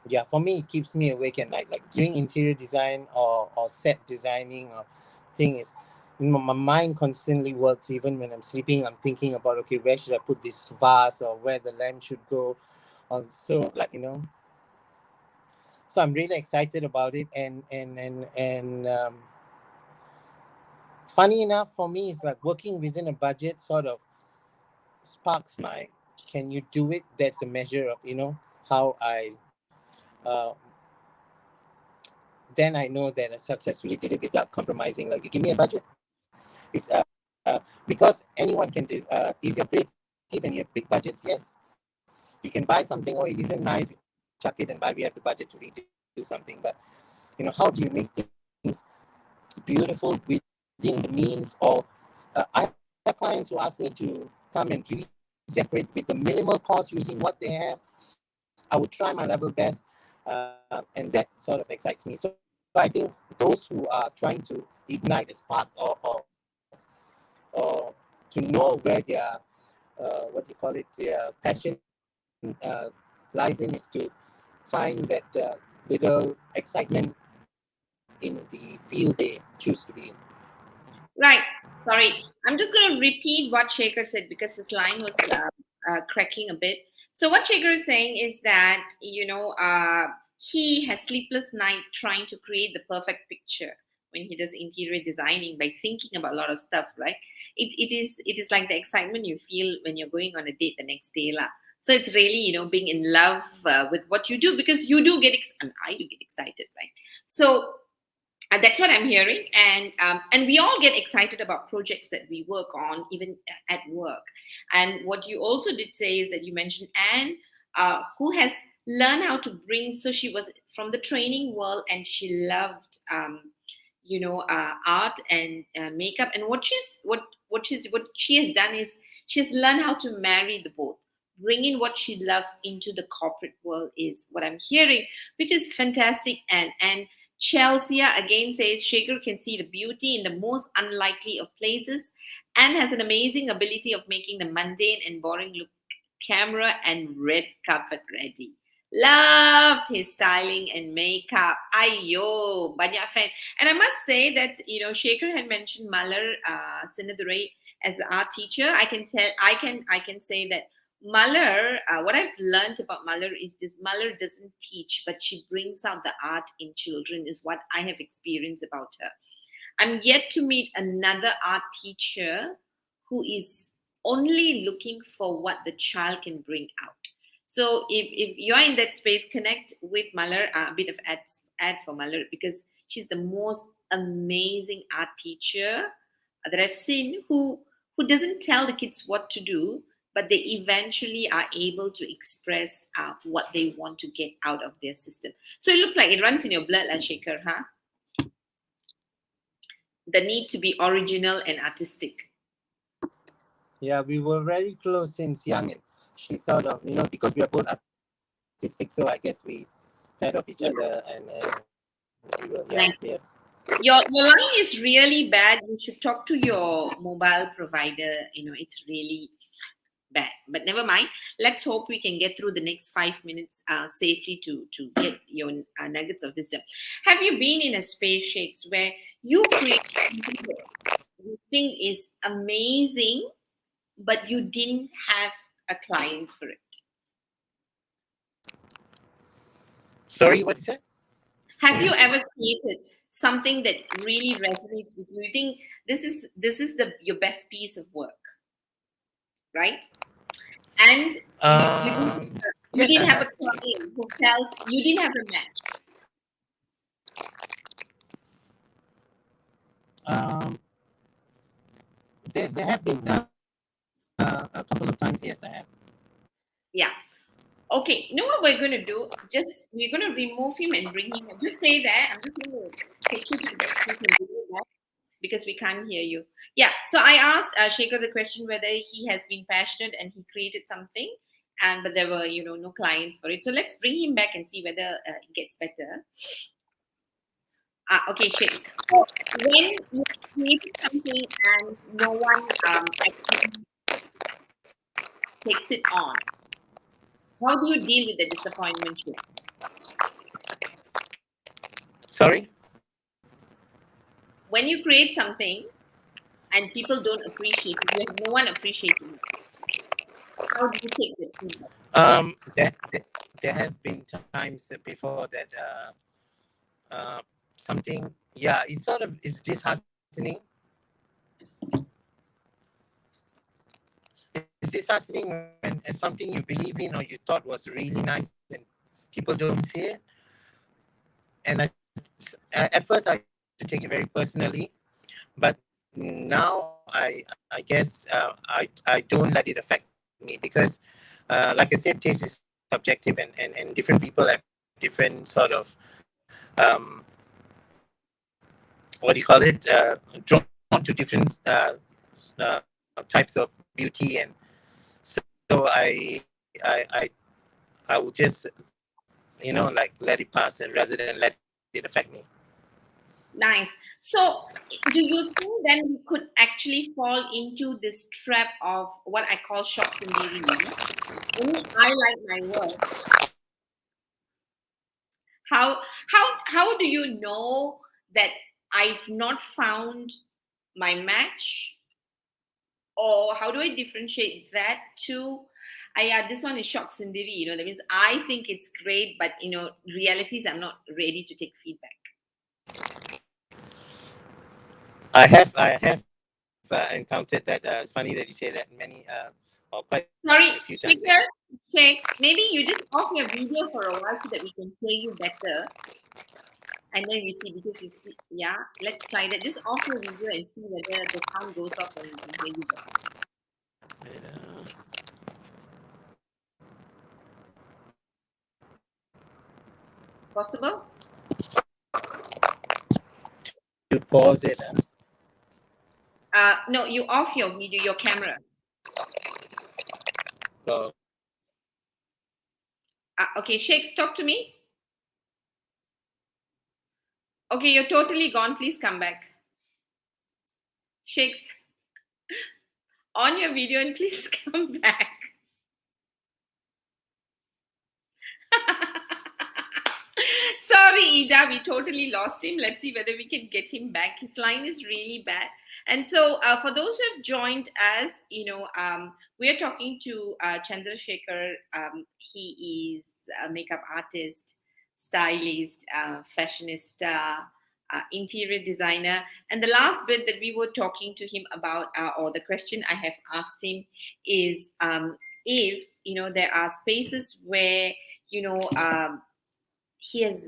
yeah, for me it keeps me awake at night, like doing interior design or set designing or thing is, my mind constantly works. Even when I'm sleeping, I'm thinking about, okay, where should I put this vase, or where the lamp should go, or so, like so I'm really excited about it. And funny enough, for me, it's like working within a budget sort of sparks my, can you do it, that's a measure of how I uh, then I know that I successfully did it without compromising. Like, you give me a budget, it's because anyone can if you're creative and you have big budgets, yes, you can buy something, or it isn't nice, we chuck it and buy, we have the budget to redo something. But how do you make things beautiful within the means? Or I have clients who ask me to come and 3D decorate with the minimal cost using what they have. I would try my level best, and that sort of excites me. So I think those who are trying to ignite a spark, or to know where their what do you call it, their passion lies in, is to find that little excitement in the field they choose to be in. Right. Sorry. I'm just going to repeat what Shaker said because his line was cracking a bit. So, what Shaker is saying is that, he has sleepless night trying to create the perfect picture when he does interior designing by thinking about a lot of stuff, right? It is like the excitement you feel when you're going on a date the next day. La. So, it's really, being in love with what you do because you do I do get excited, right? So, and that's what I'm hearing, and we all get excited about projects that we work on, even at work. And what you also did say is that you mentioned Anne, who has learned how to bring. So she was from the training world, and she loved, art and makeup. And what she has done is she has learned how to marry the both, bring in what she loved into the corporate world. Is what I'm hearing, which is fantastic. And Chelsea again says Shaker can see the beauty in the most unlikely of places. and has an amazing ability of making the mundane and boring look camera and red carpet ready. Love his styling and makeup. Ayo, banyak fan. And I must say that Shekhar had mentioned Malar Sinadurai as an art teacher. I can say that Malar. What I've learned about Malar is this: Malar doesn't teach, but she brings out the art in children. Is what I have experienced about her. I'm yet to meet another art teacher who is only looking for what the child can bring out. So if you're in that space, connect with Malar, a bit of ad for Malar, because she's the most amazing art teacher that I've seen who doesn't tell the kids what to do, but they eventually are able to express what they want to get out of their system. So it looks like it runs in your blood, like Shaker, huh? The need to be original and artistic. Yeah, we were very close since young, and she sort of, because we are both artistic, so I guess we fed off each other, Yeah, and we were, yeah. nice. Your line is really bad. You should talk to your mobile provider. It's really bad. But never mind. Let's hope we can get through the next 5 minutes safely to get your nuggets of wisdom. Have you been in a space, Shakes, where you create something that you think is amazing, but you didn't have a client for it? Sorry, what is that? Have you ever created something that really resonates with you? You think this is the your best piece of work, right? And you didn't you Yes, I didn't have have a actually. client who felt you didn't have a match. Um, there have been a couple of times. Yes, I have. Yeah. Okay. You know what we're gonna do? Just we're gonna remove him and bring him. Just stay there. I'm just gonna take you to the back and do that because we can't hear you. Yeah. So I asked Shekhar the question whether he has been passionate and he created something, and but there were no clients for it. So let's bring him back and see whether it gets better. Okay, Sheikh. So when you create something and no one actually takes it on, how do you deal with the disappointment, Sheikh? Sorry. When you create something and people don't appreciate it, you have no one appreciating it. How do you take that feedback? There have been times before that uh, something, yeah, it sort of is disheartening. It's disheartening when something you believe in or you thought was really nice and people don't see it. And at first I used to take it very personally, but now I guess I don't let it affect me because, like I said, taste is subjective, and different people have different sort of um, what do you call it? Drawn to different types of beauty, and so I will just like let it pass, and rather than let it affect me. Nice. So, do you think then we could actually fall into this trap of what I call shocks and diri? Only I like my work. How do you know that I've not found my match, or how do I differentiate that to yeah, this one is shock sindiri, that means I think it's great, but realities I'm not ready to take feedback. I have encountered that. It's funny that you say that many or quite a few times Sorry, actually. Shaker, checks. Maybe you just off your video for a while so that we can hear you better, and then we see because you see, yeah, let's try that. Just off your video and see whether the sound goes off and we can hear you better. Possible? To pause it. No, you off your video, your camera. So Okay, Shakes, talk to me. Okay, you're totally gone. Please come back. Shakes. on your video and please come back. Sorry, Ida, we totally lost him. Let's see whether we can get him back. His line is really bad. And so, for those who have joined us, we are talking to Chandrasekhar. He is a makeup artist, stylist, fashionista, interior designer. And the last bit that we were talking to him about, or the question I have asked him, is if there are spaces where you know. He has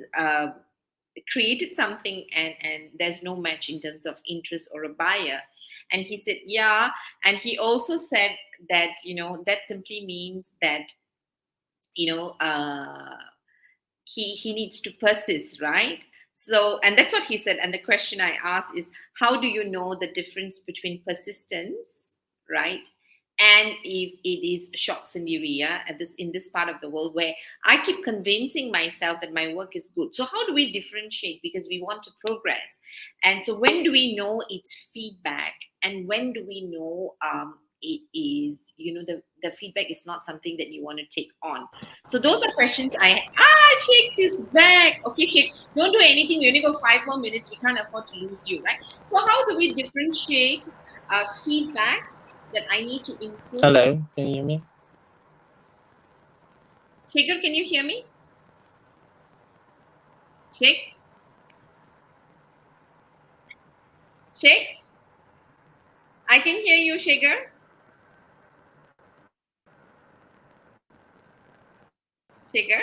created something and there's no match in terms of interest or a buyer, and he said yeah, and he also said that that simply means that you know uh, he needs to persist, right? So, and that's what he said. And the question I asked is, how do you know the difference between persistence, right, and if it is shock syndrome at this in this part of the world where I keep convincing myself that my work is good? So how do we differentiate, because we want to progress? And so when do we know it's feedback, and when do we know it is the feedback is not something that you want to take on? So those are questions Shakes is back. Okay, Shake, don't do anything. We only got 5 more minutes. We can't afford to lose you, right? So how do we differentiate feedback that I need to improve? Hello, can you hear me? Shaker, can you hear me? Shakes? Shakes? I can hear you, Shaker. Shaker?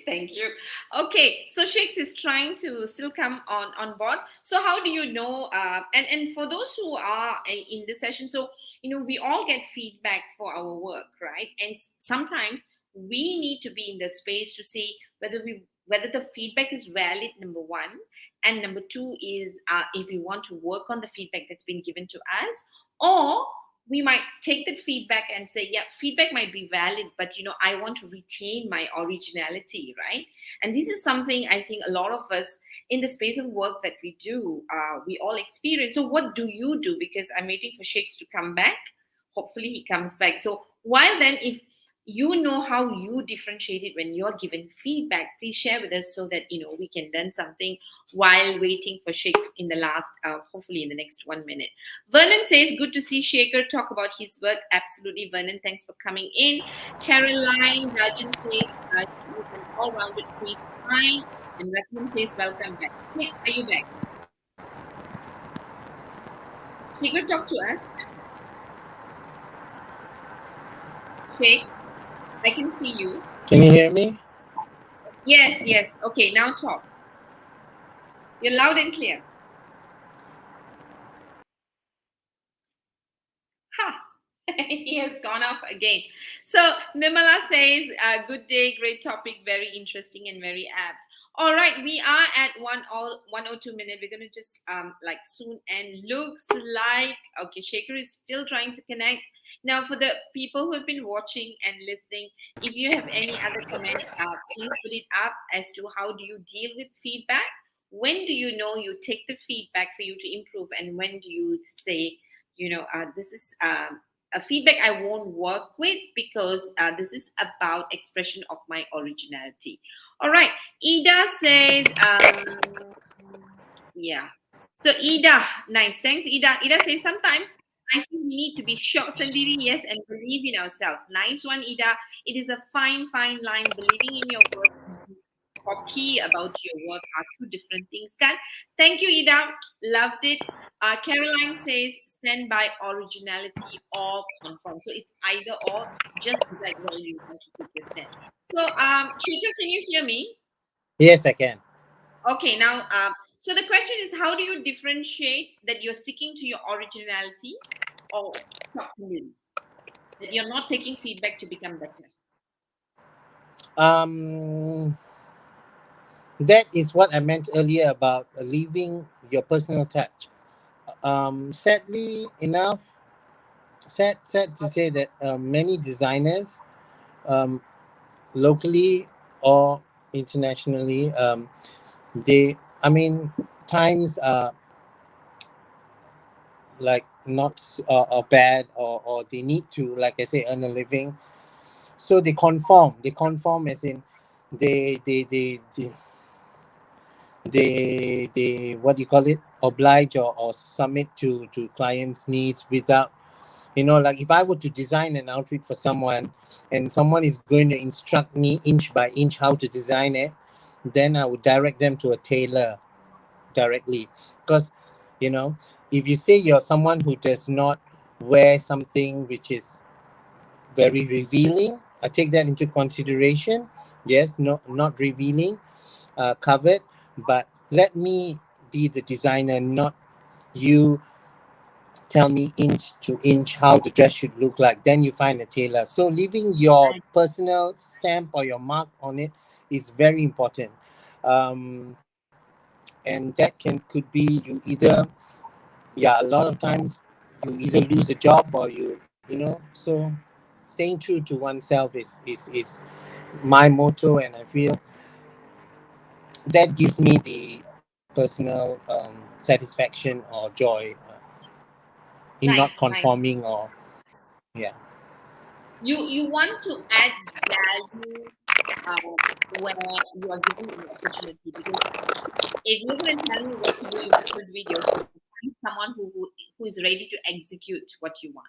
Thank you. Okay, so Shakes is trying to still come on board. So how do you know? And for those who are in this session, so we all get feedback for our work, right? And sometimes we need to be in the space to see whether the feedback is valid. Number one, and number two is if we want to work on the feedback that's been given to us, or we might take that feedback and say, yeah, feedback might be valid, but I want to retain my originality, right? And this is something I think a lot of us in the space of work that we do, we all experience. So what do you do? Because I'm waiting for Shakes to come back. Hopefully he comes back. So while then, if you know how you differentiate it when you're given feedback, please share with us so that we can learn something while waiting for Shakes in the last hopefully in the next 1 minute. Vernon says, good to see Shaker talk about his work. Absolutely, Vernon, thanks for coming in. Caroline Rajan says she is an all-rounded queen fine. And Ratham says, welcome back. Shakes, are you back? Shaker, talk to us. Shakes, I can see you. Can you hear me? Yes. Okay, now talk. You're loud and clear. Ha! He has gone off again. So Nirmala says, good day, great topic, very interesting and very apt. All right, we are at 102 minutes. We're going to just like soon end. Looks like, okay, Shaker is still trying to connect. Now, for the people who have been watching and listening, if you have any other comment, please put it up as to how do you deal with feedback? When do you know you take the feedback for you to improve? And when do you say, this is a feedback I won't work with because this is about expression of my originality. All right. Ida says, yeah. So Ida, nice. Thanks, Ida. Ida says, sometimes I think we need to be shocked and yes, and believe in ourselves. Nice one, Ida. It is a fine, fine line. Believing in your work and cocky about your work are two different things. Kan? Thank you, Ida. Loved it. Caroline says, stand by originality or conform. So it's either or, just decide where you want to put your stand. So, Shaker, can you hear me? Yes, I can. Okay, now, so the question is, how do you differentiate that you're sticking to your originality or proximity? That you're not taking feedback to become better? Um, that is what I meant earlier about leaving your personal touch. Sadly enough, sad to say that many designers, um, locally or internationally, they, I mean, times are like not bad, or they need to, like I say, earn a living. So they conform as in they what do you call it, oblige, or submit to clients needs without, like if I were to design an outfit for someone, and someone is going to instruct me inch by inch how to design it, then I would direct them to a tailor directly. Because, you know if you say you're someone who does not wear something which is very revealing, I take that into consideration. Yes, no, not revealing, covered, but let me be the designer, not you tell me inch to inch how the dress should look like. Then you find a tailor. So leaving your personal stamp or your mark on it is very important. Um, and that could be you either, yeah, a lot of times you either lose a job, or so staying true to oneself is my motto, and I feel that gives me the personal satisfaction or joy in not Nice, nice. conforming, or yeah. You want to add value where you are given an opportunity, because if you're going to tell me what to do, you might as well do it yourself. Find someone who is ready to execute what you want.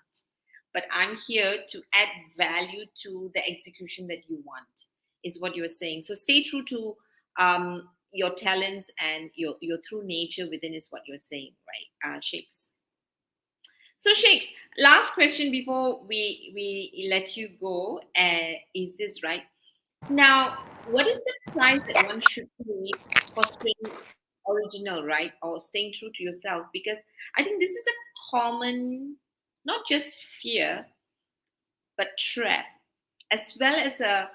But I'm here to add value to the execution that you want, is what you're saying. So stay true to your talents and your true nature within, is what you're saying, right, Shakes? So, Shakes, last question before we let you go. Is this right? Now, what is the price that one should pay for staying original, right? Or staying true to yourself? Because I think this is a common, not just fear, but trap, as well as a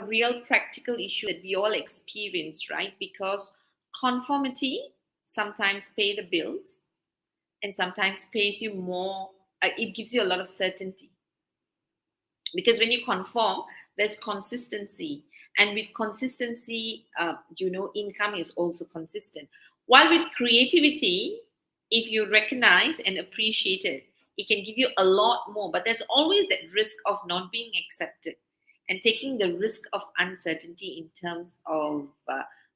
real practical issue that we all experience, right? Because conformity sometimes pay the bills and sometimes pays you more. It gives you a lot of certainty, because when you conform, there's consistency, and with consistency, income is also consistent. While with creativity, if you recognize and appreciate it, it can give you a lot more, but there's always that risk of not being accepted, and taking the risk of uncertainty in terms of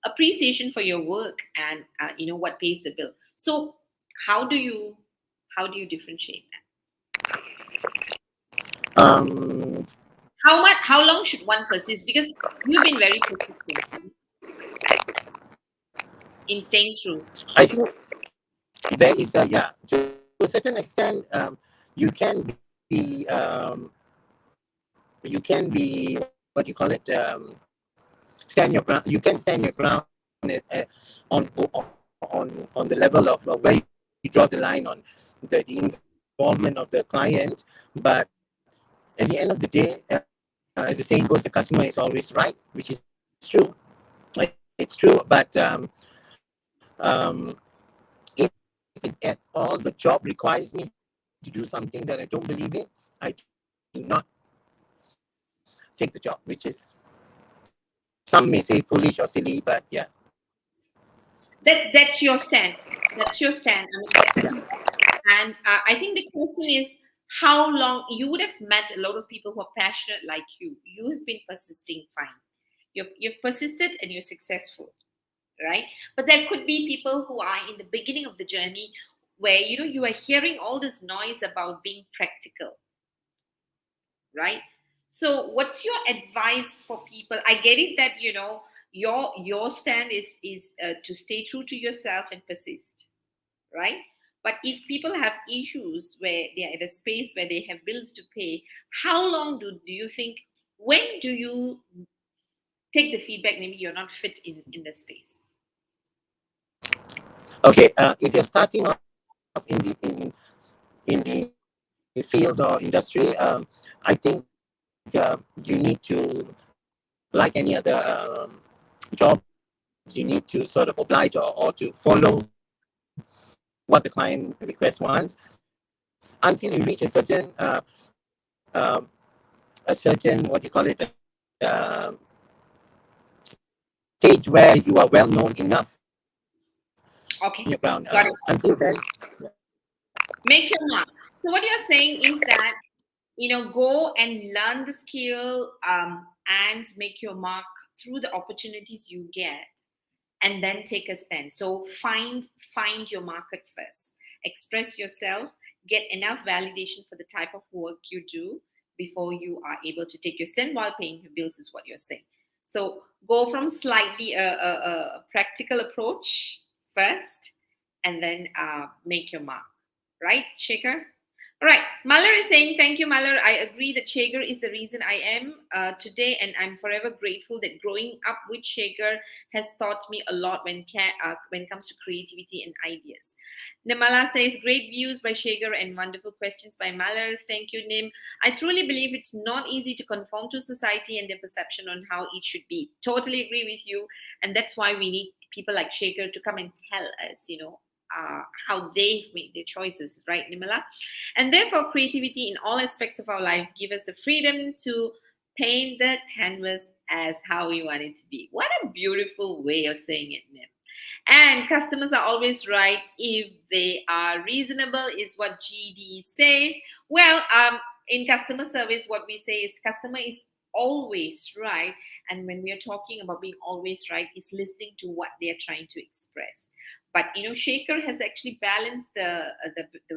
appreciation for your work, and what pays the bill. So how do you how do you differentiate that? um How long should one persist? Because you've been very persistent in staying true. I think there is a, yeah, to a certain extent, you can be, what do you call it, stand your ground. You can stand your ground on the level of where you draw the line on the involvement of the client. But at the end of the day, as the saying goes, the customer is always right, which is true. It's true. But if it at all the job requires me to do something that I don't believe in, I do not take the job, which is, some may say foolish or silly, but yeah. That's your stand. That's your stand. I mean, that's and I think the question is how long you would have met a lot of people who are passionate like you. You have been persisting, fine. You've persisted and you're successful, right? But there could be people who are in the beginning of the journey, where you are hearing all this noise about being practical, right? So what's your advice for people? I get it that your stand is to stay true to yourself and persist, right? But if people have issues where they are at a space where they have bills to pay, how long do you think, when do you take the feedback, maybe you're not fit in the space? Okay, if you're starting off in the field or industry, I think you need to, like any other jobs, you need to sort of oblige, or to follow what the client request wants, until you reach um, a certain, what do you call it, stage where you are well known enough in your ground. Okay, Until then, got it. yeah. Make your mark. So what you're saying is that go and learn the skill, and make your mark through the opportunities you get, and then take a stand. So find your market first, express yourself, get enough validation for the type of work you do before you are able to take your stand while paying your bills, is what you're saying. So go from slightly a practical approach first, and then make your mark, right, Shaker? All right, Malar is saying, thank you, Malar. I agree that Shagar is the reason I am today, and I'm forever grateful that growing up with Shagar has taught me a lot when it comes to creativity and ideas. Nimala says, great views by Shagar and wonderful questions by Malar. Thank you, Nim. I truly believe it's not easy to conform to society and their perception on how it should be. Totally agree with you. And that's why we need people like Shagar to come and tell us, how they've made their choices, right, Nimala? And therefore, creativity in all aspects of our life give us the freedom to paint the canvas as how we want it to be. What a beautiful way of saying it, Nim. And customers are always right if they are reasonable, is what GD says. Well, in customer service, what we say is customer is always right. And when we are talking about being always right, is listening to what they are trying to express. But Shaker has actually balanced the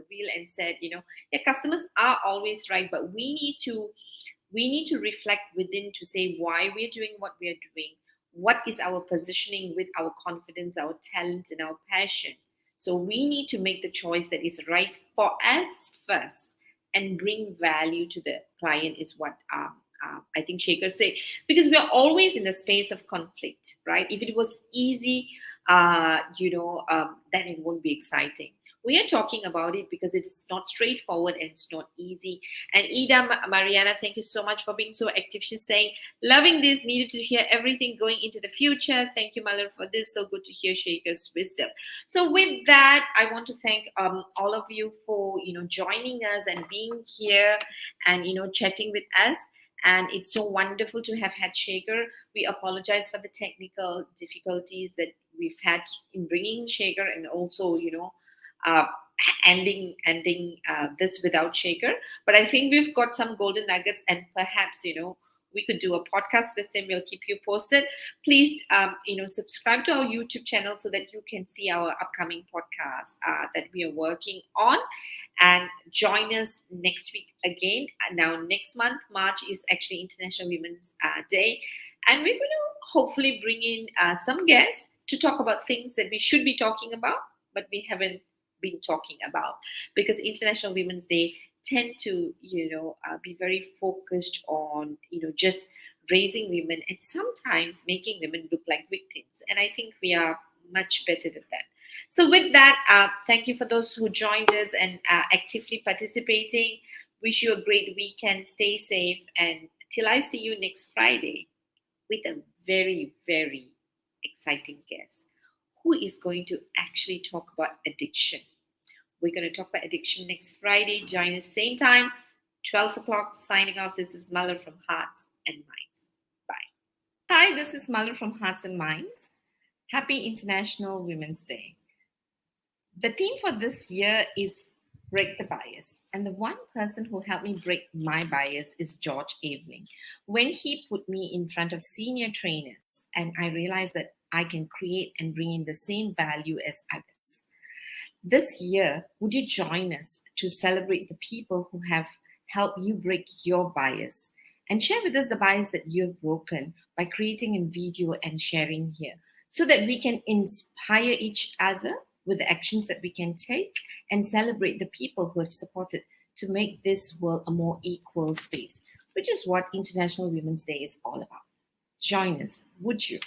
wheel and said, yeah, customers are always right, but we need to reflect within to say why we're doing what we are doing, what is our positioning with our confidence, our talent, and our passion. So we need to make the choice that is right for us first and bring value to the client, is what I think Shaker say. Because we are always in the space of conflict, right? If it was easy, then it won't be exciting. We are talking about it because it's not straightforward and it's not easy. And Ida Mariana, thank you so much for being so active. She's saying, loving this, needed to hear everything going into the future. Thank you, Malar, for this. So good to hear Shaker's wisdom. So with that, I want to thank all of you for joining us and being here and chatting with us. And it's so wonderful to have had Shaker. We apologize for the technical difficulties that we've had in bringing Shaker, and also uh, ending this without Shaker. But I think we've got some golden nuggets, and perhaps we could do a podcast with him. We'll keep you posted. Please subscribe to our YouTube channel so that you can see our upcoming podcasts that we are working on, and join us next week again. Now next month, March, is actually International Women's Day, and we're going to hopefully bring in some guests to talk about things that we should be talking about, but we haven't been talking about, because International Women's Day tend to be very focused on just raising women and sometimes making women look like victims, and I think we are much better than that. So with that, thank you for those who joined us and actively participating. Wish you a great weekend. Stay safe, and till I see you next Friday with a very, very exciting guest who is going to actually talk about addiction. We're going to talk about addiction next Friday. Join us same time, 12 o'clock. Signing off. This is Malar from Hearts and Minds. Bye. Hi, this is Malar from Hearts and Minds. Happy International Women's Day. The theme for this year is break the bias. And the one person who helped me break my bias is George Aveling. When he put me in front of senior trainers, and I realized that I can create and bring in the same value as others. This year, would you join us to celebrate the people who have helped you break your bias, and share with us the bias that you have broken by creating a video and sharing here, so that we can inspire each other with the actions that we can take, and celebrate the people who have supported to make this world a more equal space, which is what International Women's Day is all about. Join us, would you?